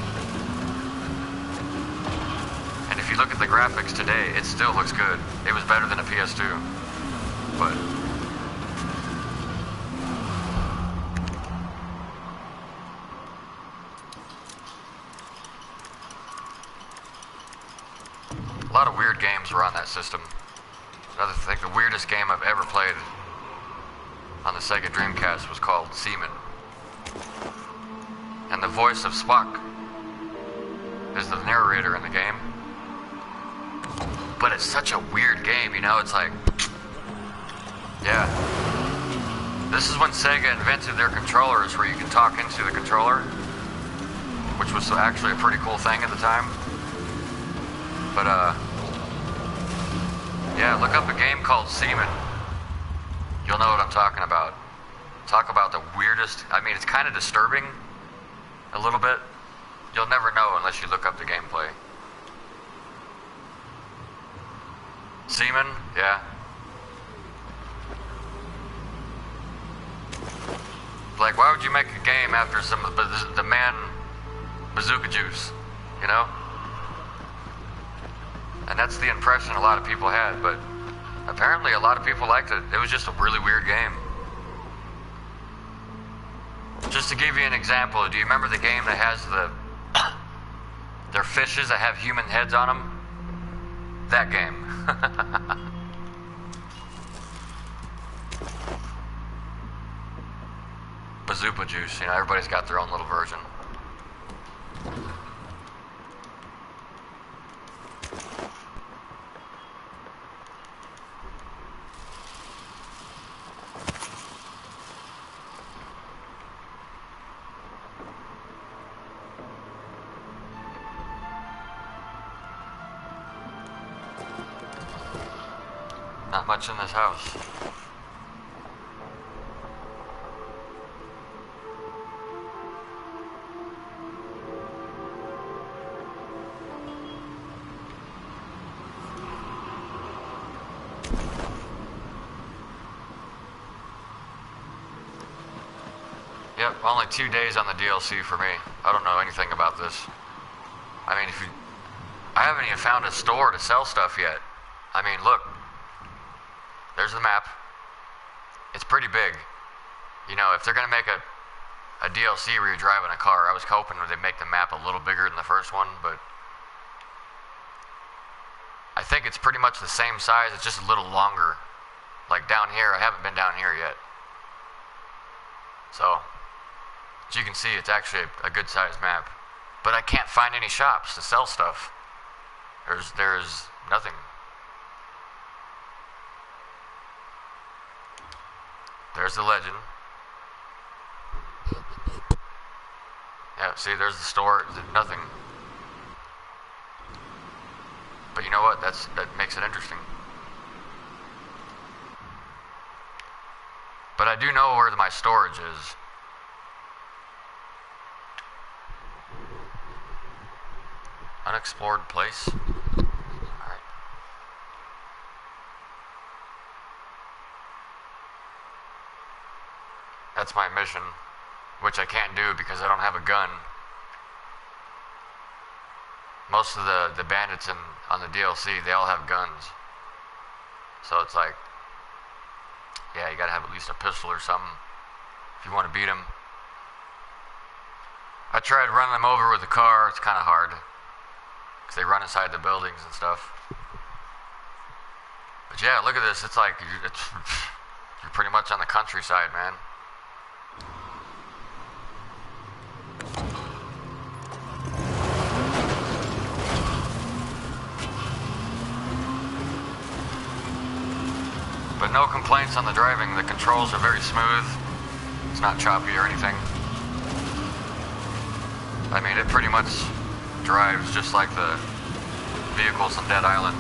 And if you look at the graphics today, it still looks good. It was better than a PS2. But ever on that system. I think the weirdest game I've ever played on the Sega Dreamcast was called Seaman. And the voice of Spock is the narrator in the game. But it's such a weird game, you know, it's like... Yeah. This is when Sega invented their controllers where you can talk into the controller, which was actually a pretty cool thing at the time. But, yeah, look up a game called Seaman. You'll know what I'm talking about. Talk about the weirdest... I mean, it's kind of disturbing, a little bit. You'll never know unless you look up the gameplay. Seaman? Yeah. Like, why would you make a game after some of the man Bazooka Juice, you know? And that's the impression a lot of people had, but apparently a lot of people liked it. It was just a really weird game. Just to give you an example, do you remember the game that has they're fishes that have human heads on them? That game. Bazooka Juice, you know, everybody's got their own little version. Not much in this house. Yep, only 2 days on the DLC for me. I don't know anything about this. I mean, I haven't even found a store to sell stuff yet. I mean, look. There's the map. It's pretty big. You know, if they're gonna make a DLC where you're driving a car, I was hoping they'd make the map a little bigger than the first one, but I think it's pretty much the same size, it's just a little longer. Like down here, I haven't been down here yet. So, as you can see, it's actually a good sized map. But I can't find any shops to sell stuff. There's nothing. There's the legend. Yeah, see, there's the store. Nothing. But you know what? That makes it interesting. But I do know where my storage is. Unexplored place. Alright. That's my mission, which I can't do because I don't have a gun. Most of the bandits on the DLC, they all have guns. So it's like, yeah, you gotta have at least a pistol or something if you want to beat them. I tried running them over with a car. It's kind of hard because they run inside the buildings and stuff. But yeah, look at this. It's like you're pretty much on the countryside, man. But no complaints on the driving. The controls are very smooth. It's not choppy or anything. I mean, it pretty much drives just like the vehicles on Dead Island.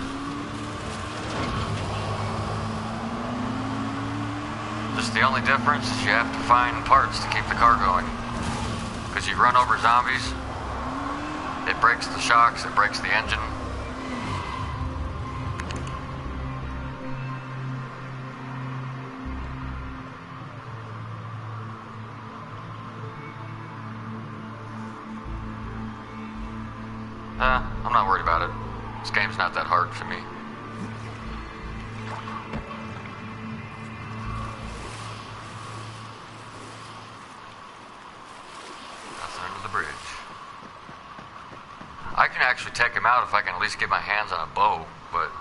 Just the only difference is you have to find parts to keep the car going. Because you run over zombies, it breaks the shocks, it breaks the engine. I'm not worried about it. This game's not that hard for me. Nothing under the bridge. I can actually take him out if I can at least get my hands on a bow, but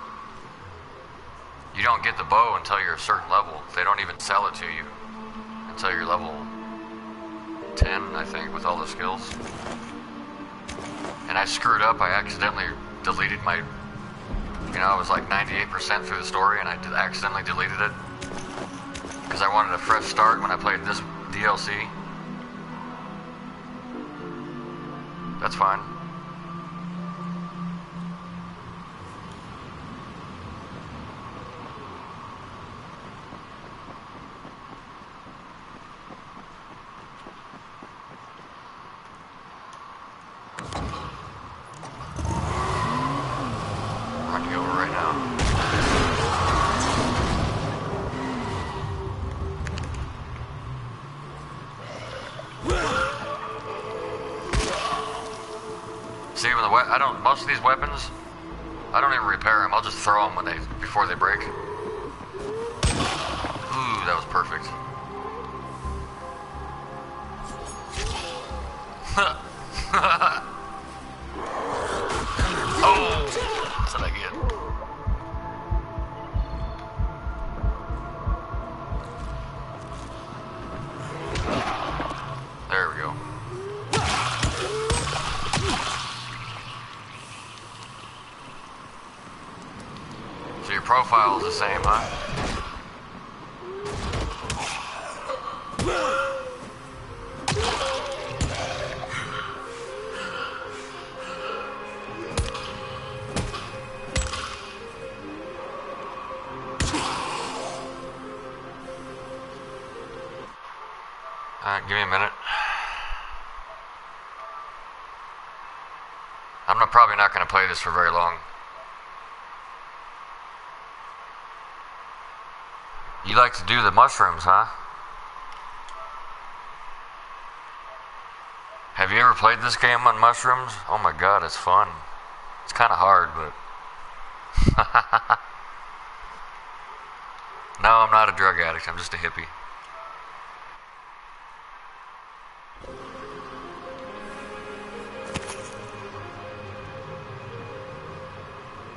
don't get the bow until you're a certain level. They don't even sell it to you until you're level 10, I think, with all the skills. And I screwed up. I accidentally deleted my... I was like 98% through the story, and I accidentally deleted it. Because I wanted a fresh start when I played this DLC. That's fine. Most of these weapons, I don't even repair them. I'll just throw them before they break. Ooh, that was perfect. Oh, that's what I get. There we go. Profile is the same, huh? Give me a minute. I'm probably not going to play this for very long. You like to do the mushrooms, huh? Have you ever played this game on mushrooms? Oh my god, it's fun. It's kind of hard, but... No, I'm not a drug addict. I'm just a hippie.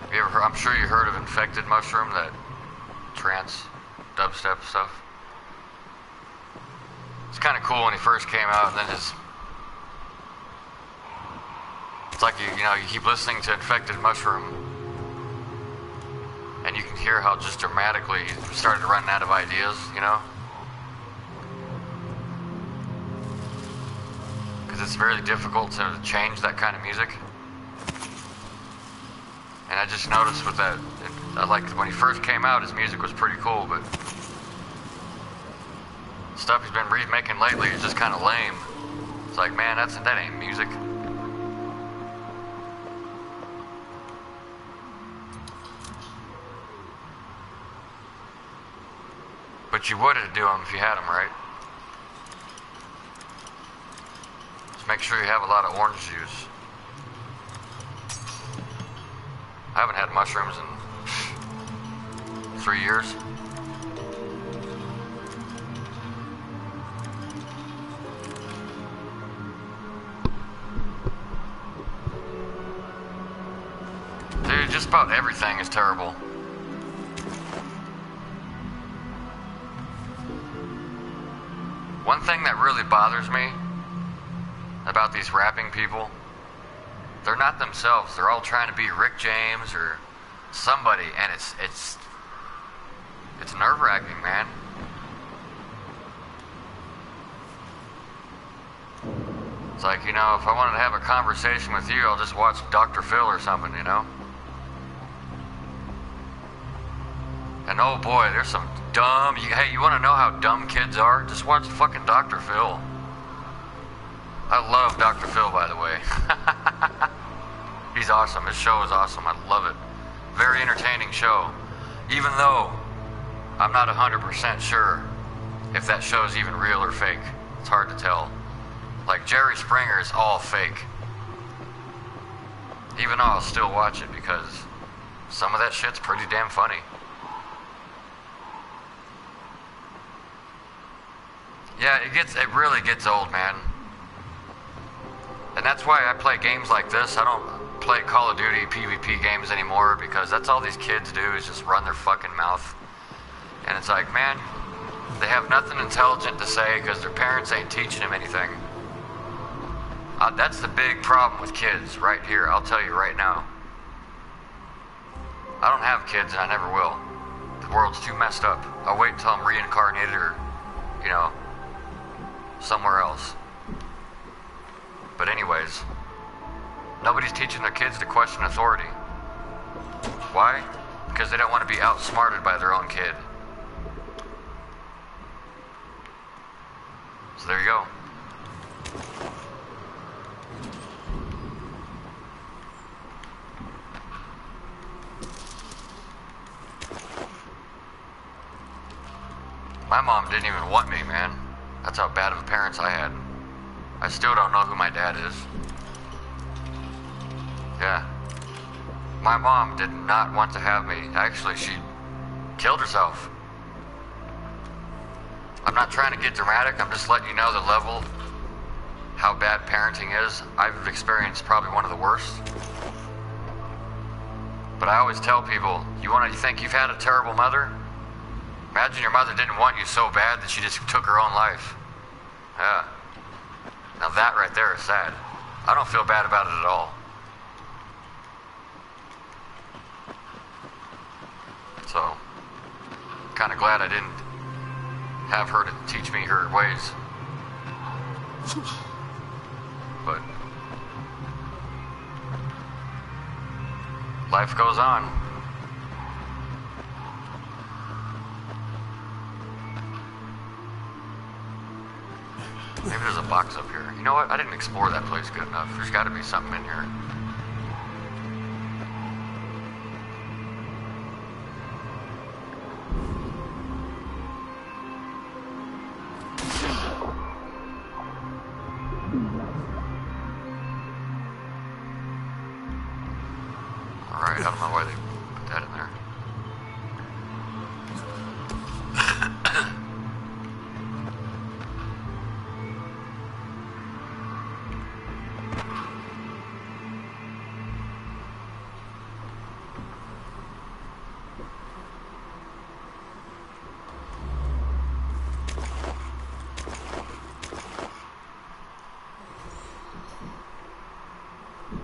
Have you ever heard, I'm sure you heard of Infected Mushroom, that trance dubstep stuff. It's kind of cool when he first came out, and then it's like you keep listening to Infected Mushroom, and you can hear how just dramatically he started running out of ideas, because it's very difficult to change that kind of music. And I just noticed with that, I liked when he first came out, his music was pretty cool, but stuff he's been remaking lately is just kind of lame. It's like, man, that ain't music. But you would do them if you had them, right? Just make sure you have a lot of orange juice. I haven't had mushrooms in 3 years. Dude, just about everything is terrible. One thing that really bothers me about these rapping people, they're not themselves. They're all trying to be Rick James or somebody, and it's nerve-wracking, man. It's like, if I wanted to have a conversation with you, I'll just watch Dr. Phil or something, And oh boy, there's some dumb... Hey, you want to know how dumb kids are? Just watch fucking Dr. Phil. I love Dr. Phil, by the way. He's awesome. His show is awesome. I love it. Very entertaining show. Even though I'm not 100% sure if that show is even real or fake. It's hard to tell. Like Jerry Springer is all fake. Even though I'll still watch it because some of that shit's pretty damn funny. Yeah, it really gets old, man. And that's why I play games like this. play Call of Duty PvP games anymore because that's all these kids do is just run their fucking mouth. And it's like, man, they have nothing intelligent to say because their parents ain't teaching them anything. That's the big problem with kids right here, I'll tell you right now. I don't have kids and I never will. The world's too messed up. I'll wait until I'm reincarnated or, you know, somewhere else. But anyways, nobody's teaching their kids to question authority. Why? Because they don't want to be outsmarted by their own kid. So there you go. My mom didn't even want me, man. That's how bad of parents I had. I still don't know who my dad is. Yeah. My mom did not want to have me. Actually, she killed herself. I'm not trying to get dramatic, I'm just letting you know the level, how bad parenting is. I've experienced probably one of the worst. But I always tell people, you think you've had a terrible mother? Imagine your mother didn't want you so bad that she just took her own life. Yeah. Now that right there is sad. I don't feel bad about it at all. So, kind of glad I didn't have her to teach me her ways. But life goes on. Maybe there's a box up here. You know what? I didn't explore that place good enough. There's got to be something in here. Alright, I don't know why they put that in there.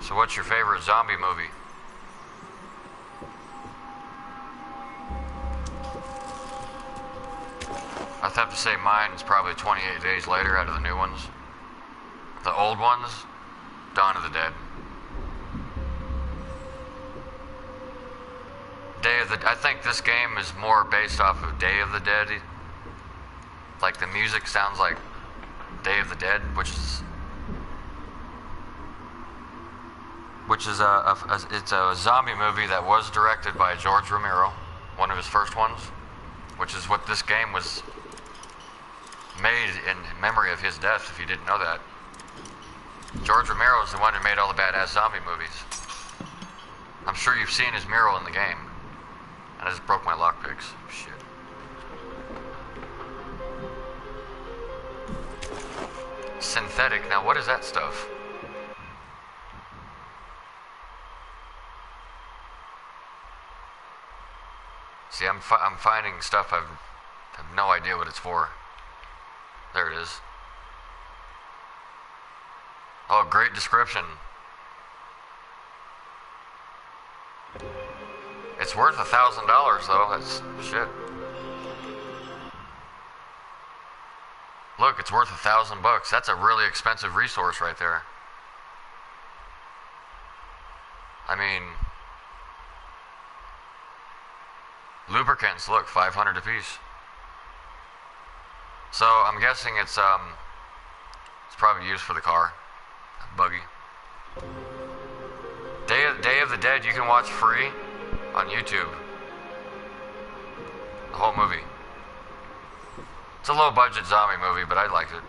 So what's your favorite zombie movie? I'd have to say mine is probably 28 Days Later out of the new ones. The old ones, Dawn of the Dead. I think this game is more based off of Day of the Dead. Like the music sounds like Day of the Dead, which is it's a zombie movie that was directed by George Romero, one of his first ones, which is what this game was made in memory of his death, if you didn't know that. George Romero is the one who made all the badass zombie movies. I'm sure you've seen his mural in the game. I just broke my lockpicks. Shit. Synthetic, now what is that stuff? See, I'm finding stuff I have no idea what it's for. There it is. Oh, great description. It's worth $1,000 though, that's shit. Look, it's worth $1,000. That's a really expensive resource right there. I mean, lubricants, look, 500 apiece. So I'm guessing it's probably used for the car, buggy. Day of the Dead you can watch free on YouTube. The whole movie. It's a low budget zombie movie, but I liked it.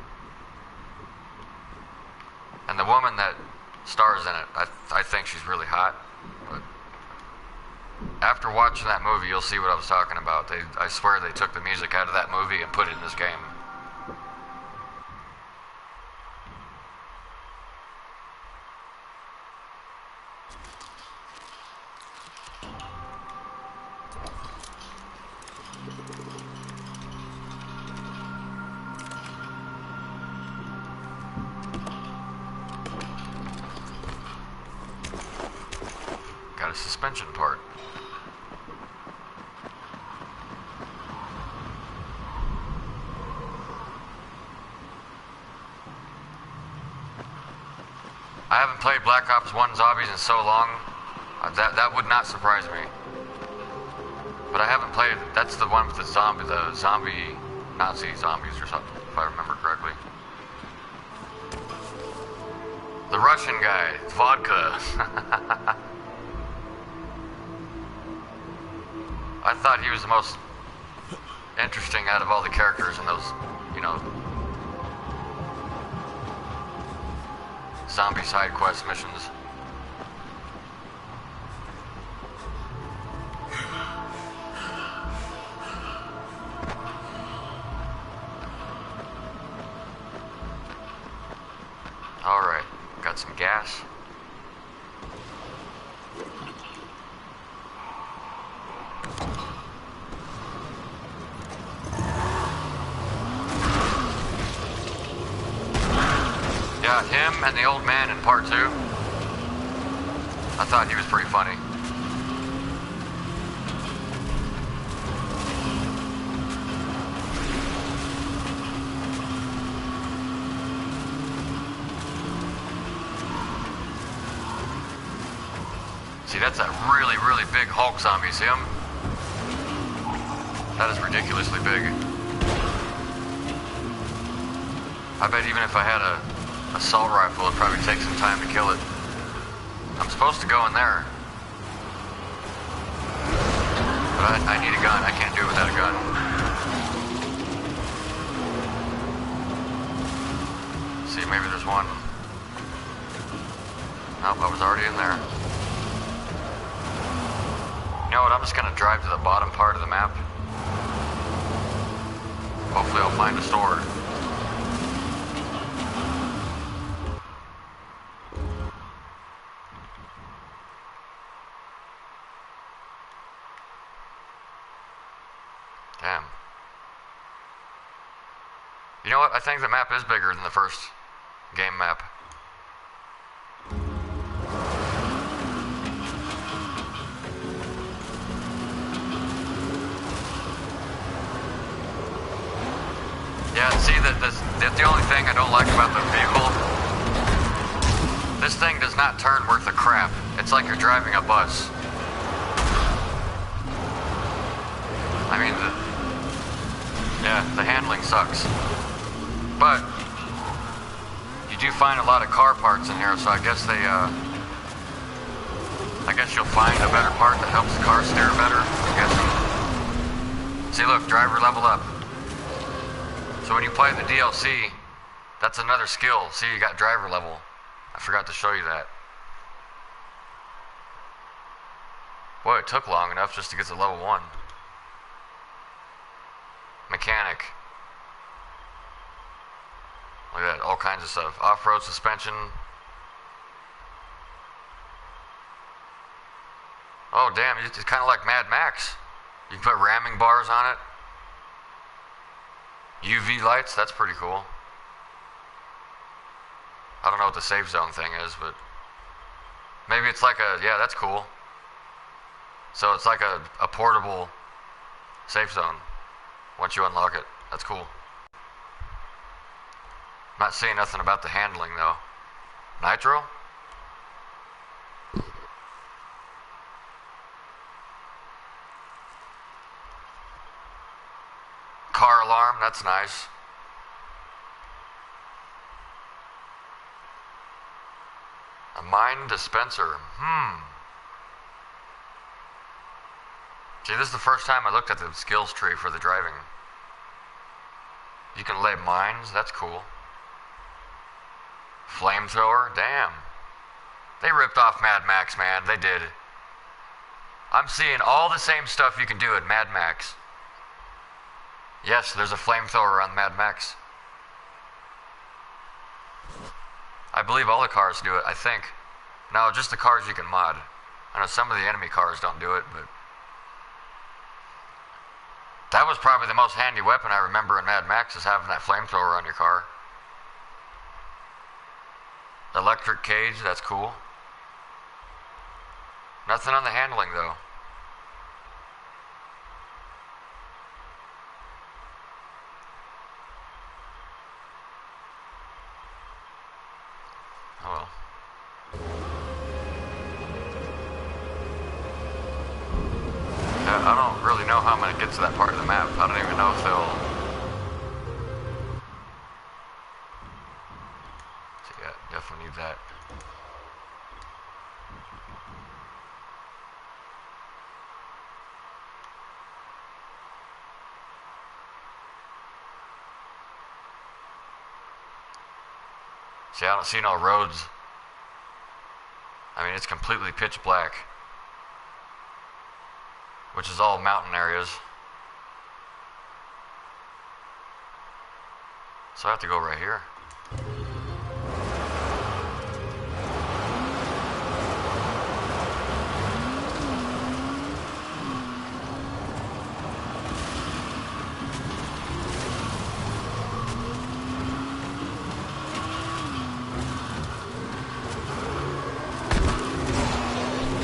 And the woman that stars in it, I think she's really hot. But after watching that movie, you'll see what I was talking about. I swear they took the music out of that movie and put it in this game. suspension part. I haven't played Black Ops 1 Zombies in so long, that would not surprise me. But I haven't played, that's the one with the zombie Nazi zombies or something, if I remember correctly. The Russian guy, vodka. I thought he was the most interesting out of all the characters in those, you know, zombie side quest missions. Alright, got some gas. Yeah, him and the old man in part 2. I thought he was pretty funny. See, that's a really, really big Hulk zombie, see him? That is ridiculously big. I bet even if I had a assault rifle, it'd probably take some time to kill it. I'm supposed to go in there. But I need a gun. I can't do it without a gun. See, maybe there's one. Nope, I was already in there. You know what, I'm just gonna drive to the bottom part of the map. Hopefully I'll find a store. Damn. You know what, I think the map is bigger than the first game map. Yeah, see, that's the only thing I don't like about the vehicle. This thing does not turn worth a crap. It's like you're driving a bus. I mean, the handling sucks. But you do find a lot of car parts in here, so I guess you'll find a better part that helps the car steer better, I'm guessing. See, look, driver level up. So when you play the DLC, that's another skill. See, you got driver level. I forgot to show you that. Boy, it took long enough just to get to level 1. Mechanic. Look at that, all kinds of stuff. Off-road suspension. Oh, damn, it's kind of like Mad Max. You can put ramming bars on it. UV lights, that's pretty cool. I don't know what the safe zone thing is, but maybe it's like yeah, that's cool. So it's like a portable safe zone once you unlock it. That's cool. Not saying nothing about the handling though. Nitro? Car alarm, that's nice. A mine dispenser. See, this is the first time I looked at the skills tree for the driving. You can lay mines, that's cool. Flamethrower, damn. They ripped off Mad Max, man, they did. I'm seeing all the same stuff you can do in Mad Max. Yes, there's a flamethrower on Mad Max. I believe all the cars do it, I think. No, just the cars you can mod. I know some of the enemy cars don't do it, but that was probably the most handy weapon I remember in Mad Max, is having that flamethrower on your car. Electric cage, that's cool. Nothing on the handling, though. Oh well. I don't really know how I'm going to get to that part of the map. I don't even know if they'll... So yeah, definitely need that. See, I don't see no roads. I mean, it's completely pitch black. Which is all mountain areas. So I have to go right here.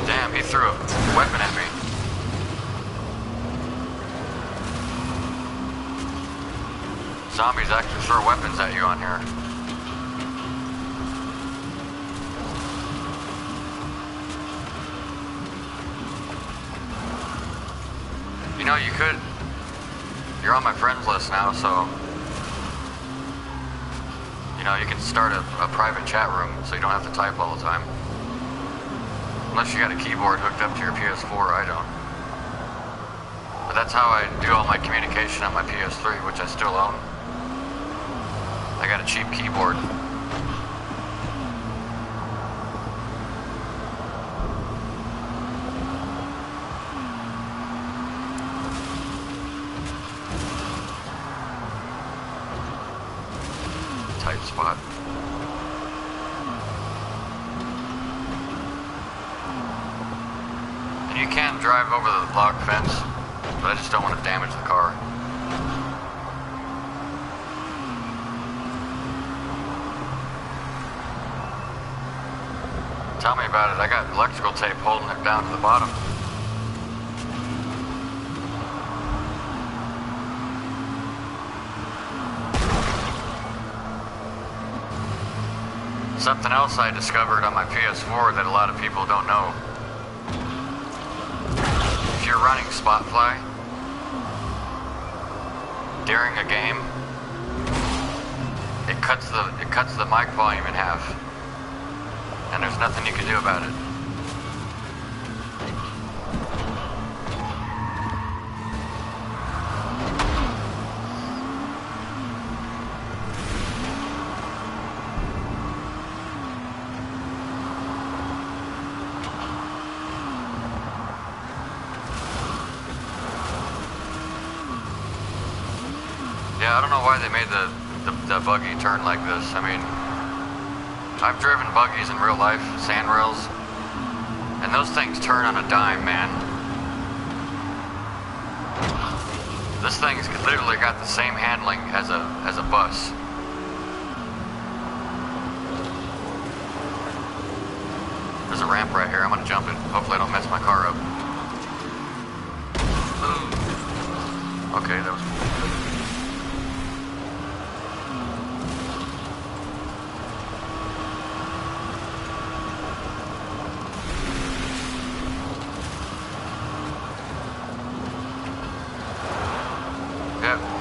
Damn, he threw a weapon at me. Zombies actually throw weapons at you on here. You know, you could... You're on my friends list now, so... You know, you can start a private chat room so you don't have to type all the time. Unless you got a keyboard hooked up to your PS4, I don't. But that's how I do all my communication on my PS3, which I still own. I got a cheap keyboard. Tight spot. And you can drive over the log fence, but I just don't want to damage the car. Tell me about it. I got electrical tape holding it down to the bottom. Something else I discovered on my PS4 that a lot of people don't know. If you're running Spotfly during a game, it cuts the mic volume in half. And there's nothing you can do about it. Yeah, I don't know why they made the buggy turn like this. I mean, I've driven buggies in real life, sand rails, and those things turn on a dime, man. This thing's literally got the same handling as a bus. There's a ramp right here. I'm gonna jump it. Hopefully I don't mess my car up. Ooh. Okay, that was cool.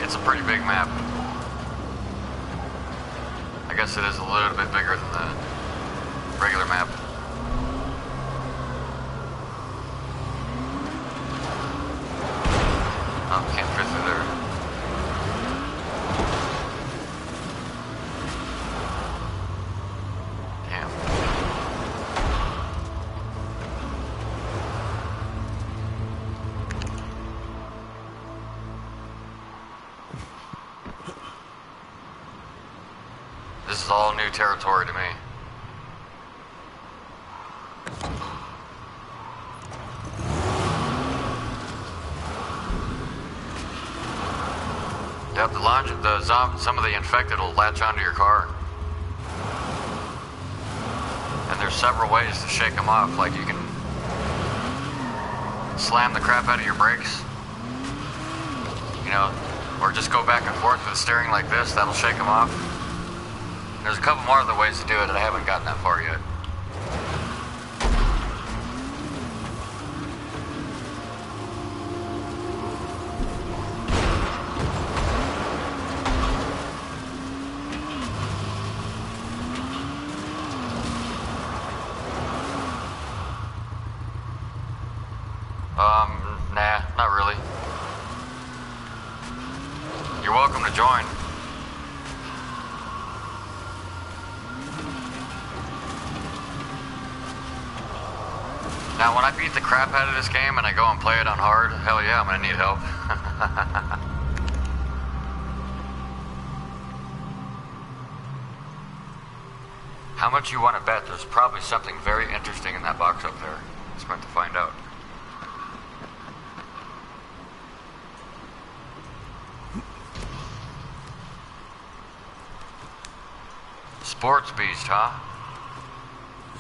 It's a pretty big map. I guess it is a little bit bigger than the regular map. Oh, can't fit through there. Damn. This is all new territory to me. Yep, some of the infected will latch onto your car. And there's several ways to shake them off. Like you can slam the crap out of your brakes. You know, or just go back and forth with the steering like this, that'll shake them off. There's a couple more other ways to do it that I haven't gotten that far yet. Nah, not really. You're welcome to join. Now, when I beat the crap out of this game and I go and play it on hard, hell yeah, I'm gonna need help. How much you want to bet? There's probably something very interesting in that box up there. It's meant to find out. Sports beast, huh?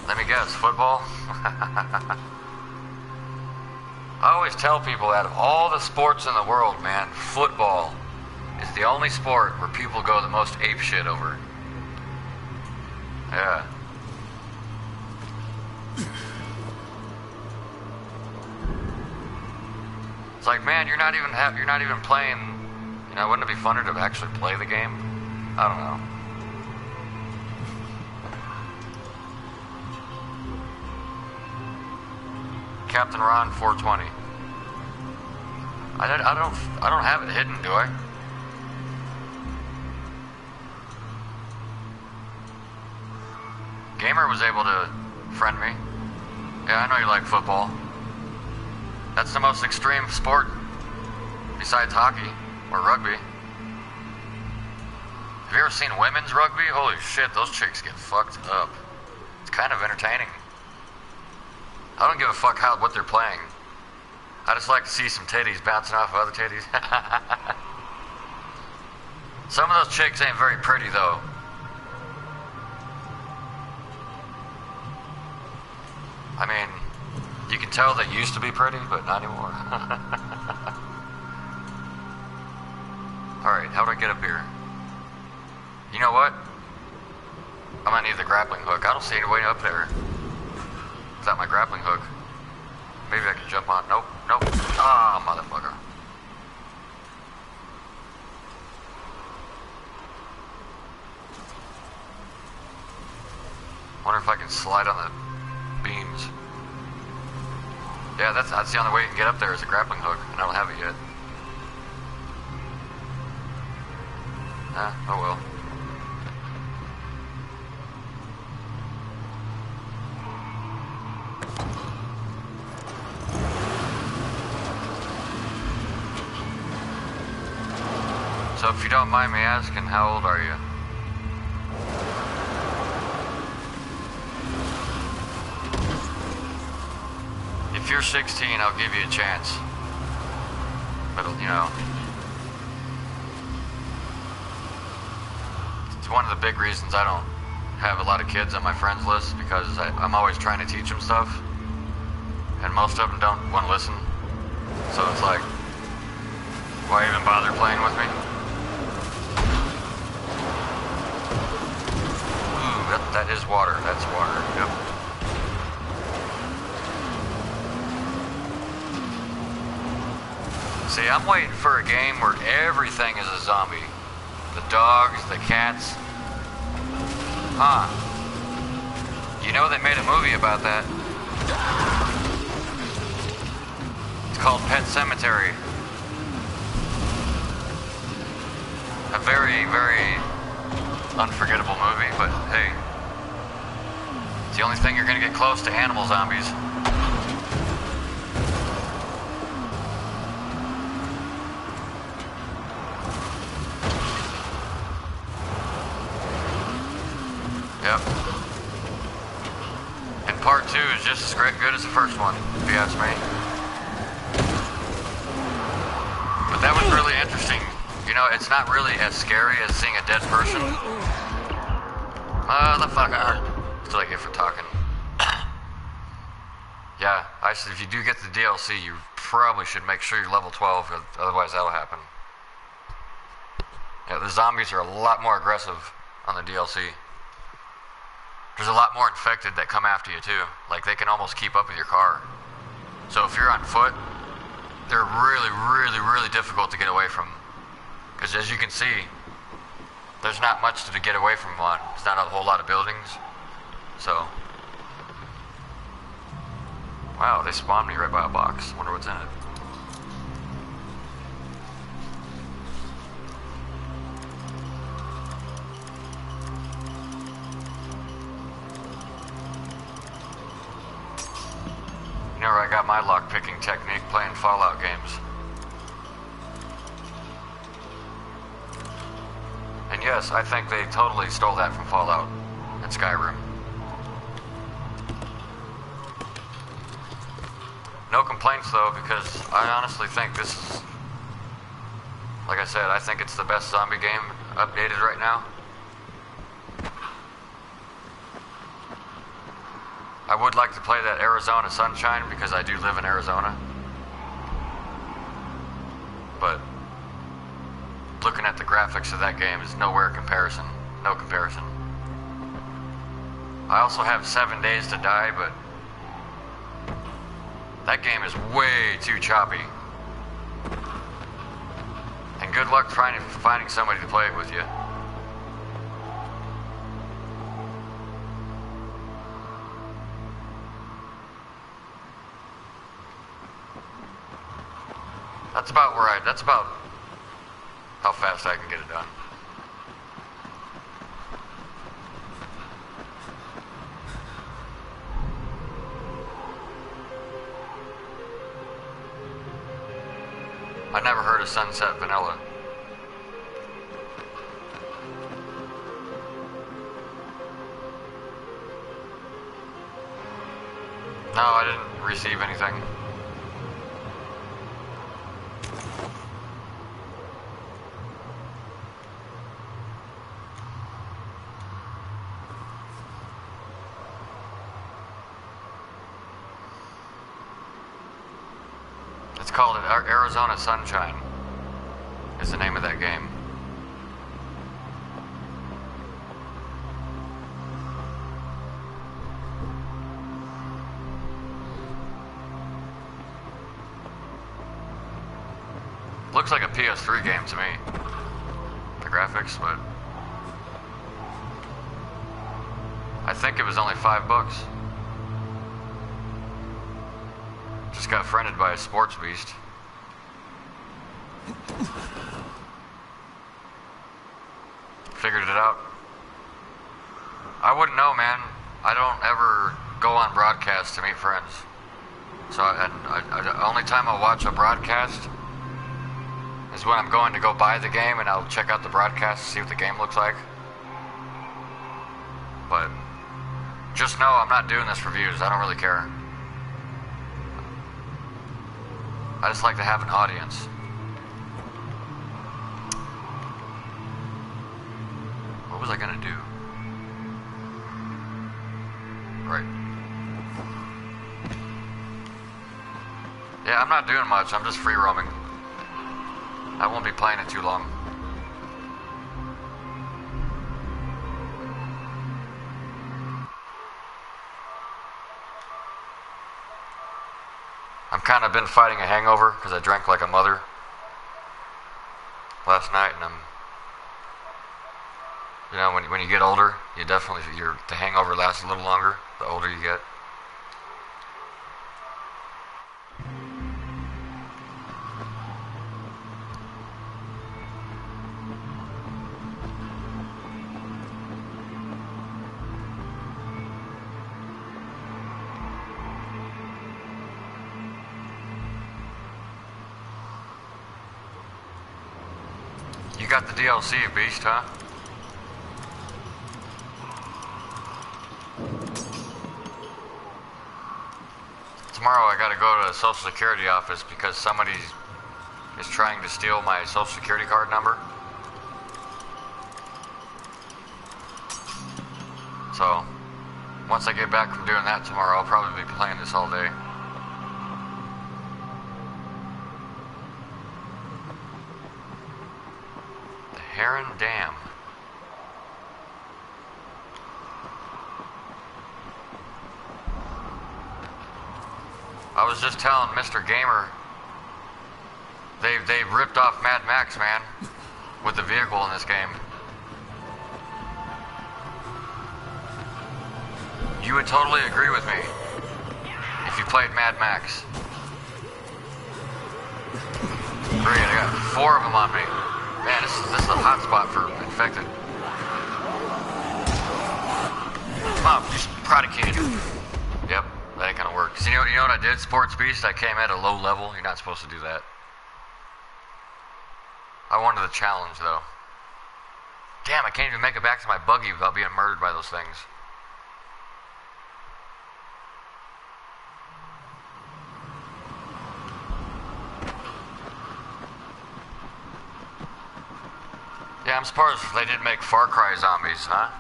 Let me guess, football? I always tell people out of all the sports in the world, man, football is the only sport where people go the most apeshit over. Yeah. It's like, man, you're not even playing. You know, wouldn't it be funner to actually play the game? I don't know. Captain Ron 420. I don't have it hidden, do I? Gamer was able to friend me. Yeah, I know you like football. That's the most extreme sport besides hockey or rugby. Have you ever seen women's rugby? Holy shit, those chicks get fucked up. It's kind of entertaining. I don't give a fuck what they're playing. I just like to see some titties bouncing off of other titties. Some of those chicks ain't very pretty, though. I mean, you can tell they used to be pretty, but not anymore. Alright, how do I get up here? You know what? I might need the grappling hook. I don't see any way up there. Is that my grappling hook? Maybe I can jump on. Nope, nope. Ah, motherfucker. Wonder if I can slide on the beams. Yeah, that's the only way you can get up there is a grappling hook, and I don't have it yet. Oh well. So if you don't mind me asking, how old are you? If you're 16, I'll give you a chance. But, you know, it's one of the big reasons I don't have a lot of kids on my friends list, because I'm always trying to teach them stuff, and most of them don't want to listen. So it's like, why even bother playing with me? That is water. That's water. Yep. See, I'm waiting for a game where everything is a zombie. The dogs, the cats. Huh. You know they made a movie about that. It's called Pet Sematary. A very, very unforgettable movie, but hey. It's the only thing you're gonna get close to animal zombies. Yep. And part 2 is just as good as the first one, if you ask me. But that was really interesting. You know, it's not really as scary as seeing a dead person. Motherfucker. That's what I get for talking. Yeah, if you do get the DLC, you probably should make sure you're level 12, otherwise that'll happen. Yeah, the zombies are a lot more aggressive on the DLC. There's a lot more infected that come after you too. Like, they can almost keep up with your car. So if you're on foot, they're really, really, really difficult to get away from. Because as you can see, there's not much to get away from on. It's not a whole lot of buildings. So, wow, they spawned me right by a box. Wonder what's in it. You know where I got my lock-picking technique? Playing Fallout games. And yes, I think they totally stole that from Fallout and Skyrim. No complaints though, because I honestly think this is, like I said, I think it's the best zombie game updated right now. I would like to play that Arizona Sunshine because I do live in Arizona. But looking at the graphics of that game is nowhere comparison. No comparison. I also have 7 Days to Die, but that game is way too choppy. And good luck finding somebody to play it with you. That's about how fast I can get it done. I never heard of Sunset Vanilla. No, I didn't receive anything. It's called Arizona Sunshine, is the name of that game. Looks like a PS3 game to me. The graphics, but I think it was only $5. Just got friended by a sports beast. Figured it out. I wouldn't know, man. I don't ever go on broadcast to meet friends. So the only time I watch a broadcast is when I'm going to go buy the game and I'll check out the broadcast to see what the game looks like. But just know I'm not doing this for views. I don't really care. I just like to have an audience. What was I gonna do? Right. Yeah, I'm not doing much. I'm just free roaming. I won't be playing it too long. I'm kind of been fighting a hangover because I drank like a mother last night, and you know, when you get older, you definitely, the hangover lasts a little longer the older you get. You got the DLC, Beast, huh? Tomorrow I gotta go to the Social Security office because somebody is trying to steal my Social Security card number. So, once I get back from doing that tomorrow, I'll probably be playing this all day. Heron Dam. I was just telling Mr. Gamer, they've ripped off Mad Max, man, with the vehicle in this game. You would totally agree with me if you played Mad Max. Great, I got 4 of them on me. Man, this is a hot spot for infected. Come on, just prodicated. Yep, that ain't gonna work. So you know what I did, Sports Beast? I came at a low level. You're not supposed to do that. I wanted the challenge, though. Damn, I can't even make it back to my buggy without being murdered by those things. Yeah, I'm surprised they didn't make Far Cry zombies, huh?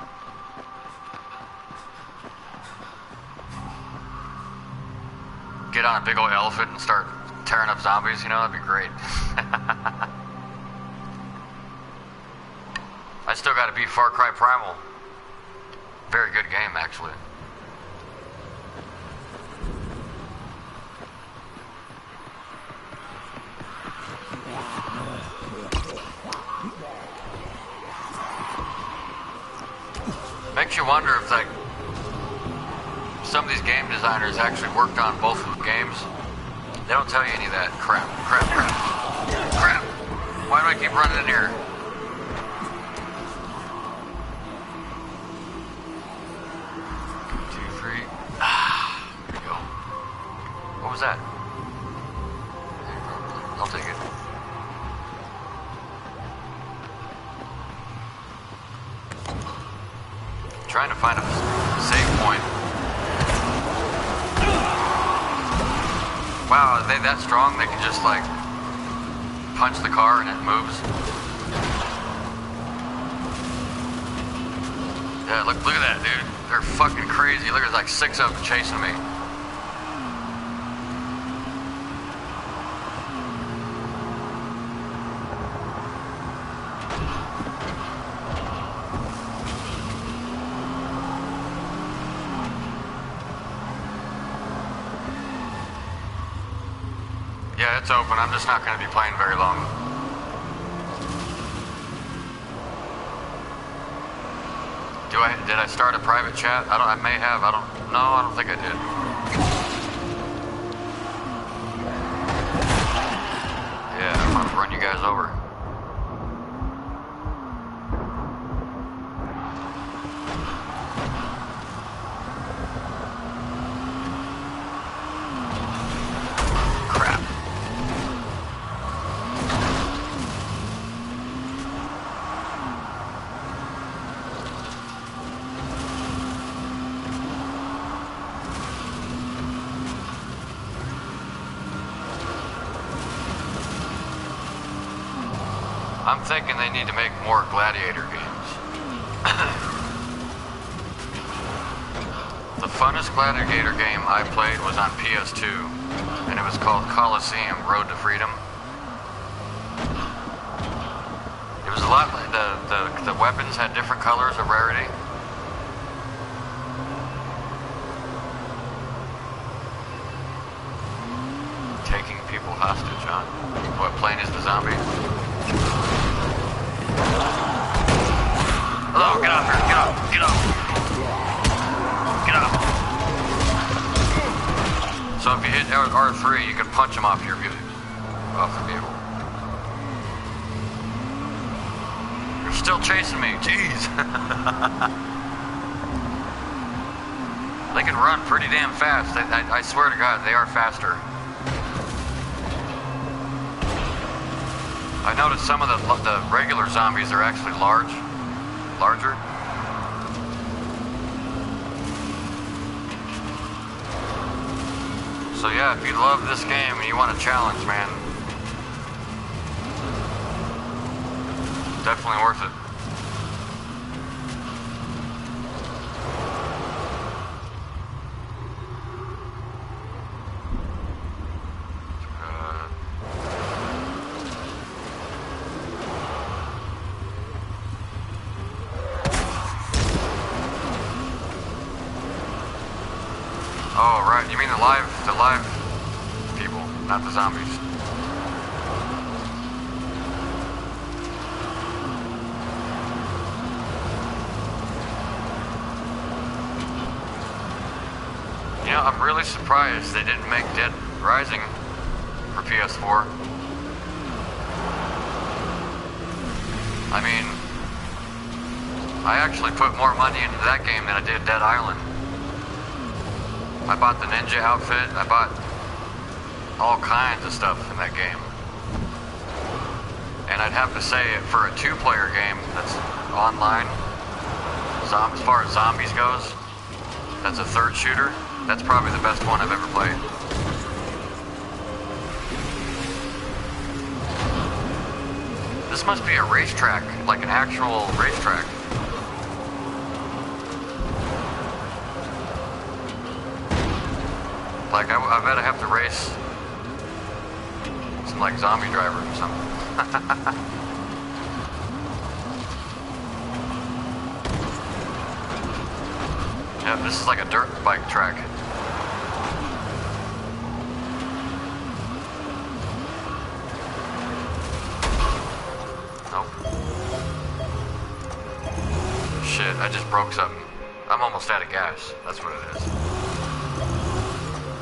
Get on a big old elephant and start tearing up zombies, you know, that'd be great. I still gotta beat Far Cry Primal. Very good game, actually. Makes you wonder if, like, some of these game designers actually worked on both of the games. They don't tell you any of that crap. Crap. Why do I keep running in here? There we go. What was that? I'll take it. Trying to find a save point. Wow, are they that strong? They can just, like, punch the car and it moves. Yeah, look at that, dude. They're fucking crazy. Look, there's like 6 of them chasing me. Yeah, it's open. I'm just not going to be playing very long. Did I start a private chat? I may have. No, I don't think I did. Yeah, I'm going to run you guys over. I'm thinking they need to make more Gladiator games. The funnest Gladiator game I played was on PS2, and it was called Coliseum Road to Freedom. It was a lot, the weapons had different colors of rarity. Taking people hostage, huh? What plane is the zombie? Hello, get off here, get off. So if you hit R3, you can punch him off the vehicle. You're still chasing me, jeez. They can run pretty damn fast. I swear to God, they are faster. I noticed some of the regular zombies are actually larger. So yeah, if you love this game and you want a challenge, man, definitely worth it. mean the live people, not the zombies. You know, I'm really surprised they didn't make Dead Rising for PS4. I mean, I actually put more money into that game than I did Dead Island. I bought the ninja outfit, I bought all kinds of stuff in that game. And I'd have to say, for a 2-player game that's online, as far as zombies goes, that's a 3rd shooter, that's probably the best one I've ever played. This must be a racetrack, like an actual racetrack. Like, I bet I have to race some, like, zombie driver or something. Yeah, this is like a dirt bike track. Nope. Shit, I just broke something. I'm almost out of gas. That's what it is.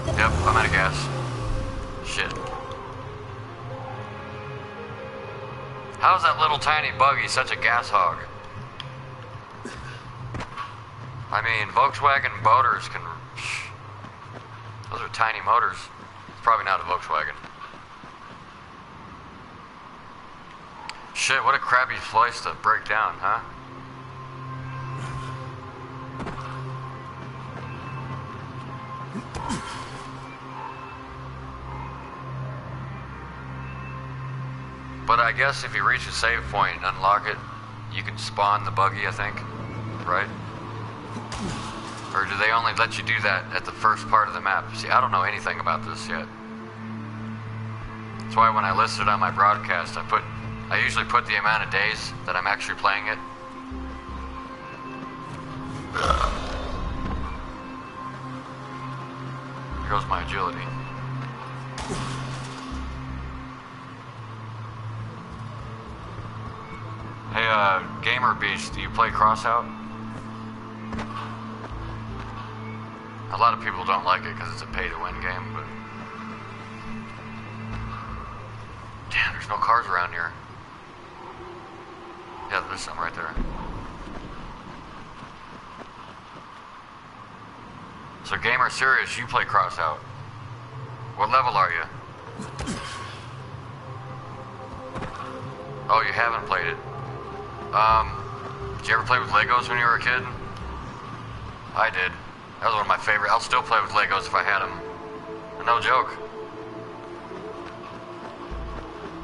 Yep, I'm out of gas. Shit. How is that little tiny buggy such a gas hog? I mean, Volkswagen motors can... Those are tiny motors. It's probably not a Volkswagen. Shit, what a crappy place to break down, huh? But I guess if you reach a save point and unlock it, you can spawn the buggy, I think. Right? Or do they only let you do that at the first part of the map? See, I don't know anything about this yet. That's why when I listed on my broadcast, I usually put the amount of days that I'm actually playing it. Here goes my agility. Hey, Gamer Beast, do you play Crossout? A lot of people don't like it because it's a pay-to-win game, but... Damn, there's no cars around here. Yeah, there's some right there. So, Gamer Serious, you play Crossout. What level are you? Oh, you haven't played it. Did you ever play with Legos when you were a kid? I did. That was one of my favorite. I'll still play with Legos if I had them. No joke.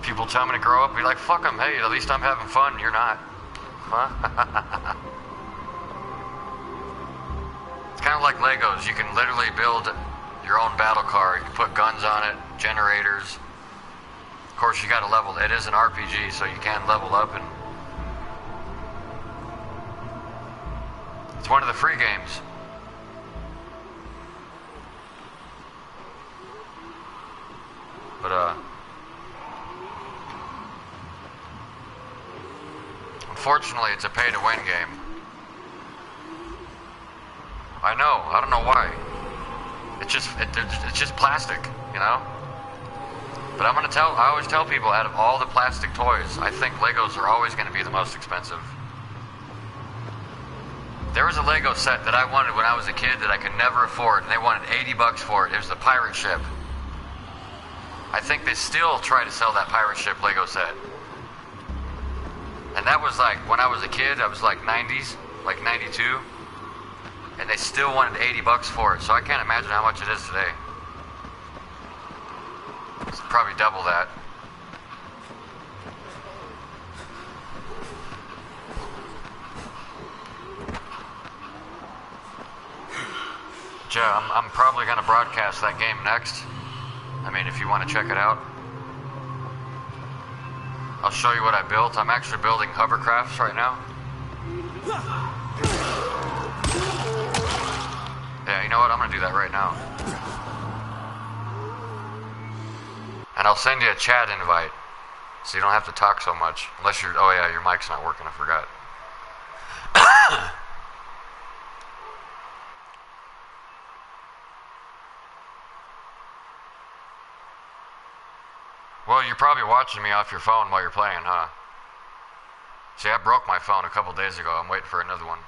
People tell me to grow up, be like, fuck them. Hey, at least I'm having fun. You're not. Huh? It's kind of like Legos. You can literally build your own battle car. You can put guns on it, generators. Of course, you got to level. It is an RPG, so you can level up and... It's one of the free games. But, unfortunately, it's a pay-to-win game. I know. I don't know why. It's just plastic, you know? But I always tell people, out of all the plastic toys, I think Legos are always going to be the most expensive. There was a Lego set that I wanted when I was a kid that I could never afford, and they wanted $80 for it. It was the pirate ship. I think they still try to sell that pirate ship Lego set. And that was like, when I was a kid, I was like 90s, like 92. And they still wanted $80 for it, so I can't imagine how much it is today. It's probably double that. Yeah, I'm probably going to broadcast that game next. I mean, if you want to check it out. I'll show you what I built. I'm actually building hovercrafts right now. Yeah, you know what? I'm going to do that right now. And I'll send you a chat invite, so you don't have to talk so much. Unless you're, oh yeah, your mic's not working, I forgot. Well, you're probably watching me off your phone while you're playing, huh? See, I broke my phone a couple days ago. I'm waiting for another one.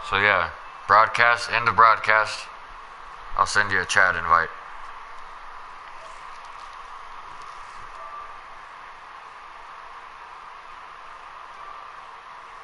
So yeah, broadcast, end of broadcast. I'll send you a chat invite.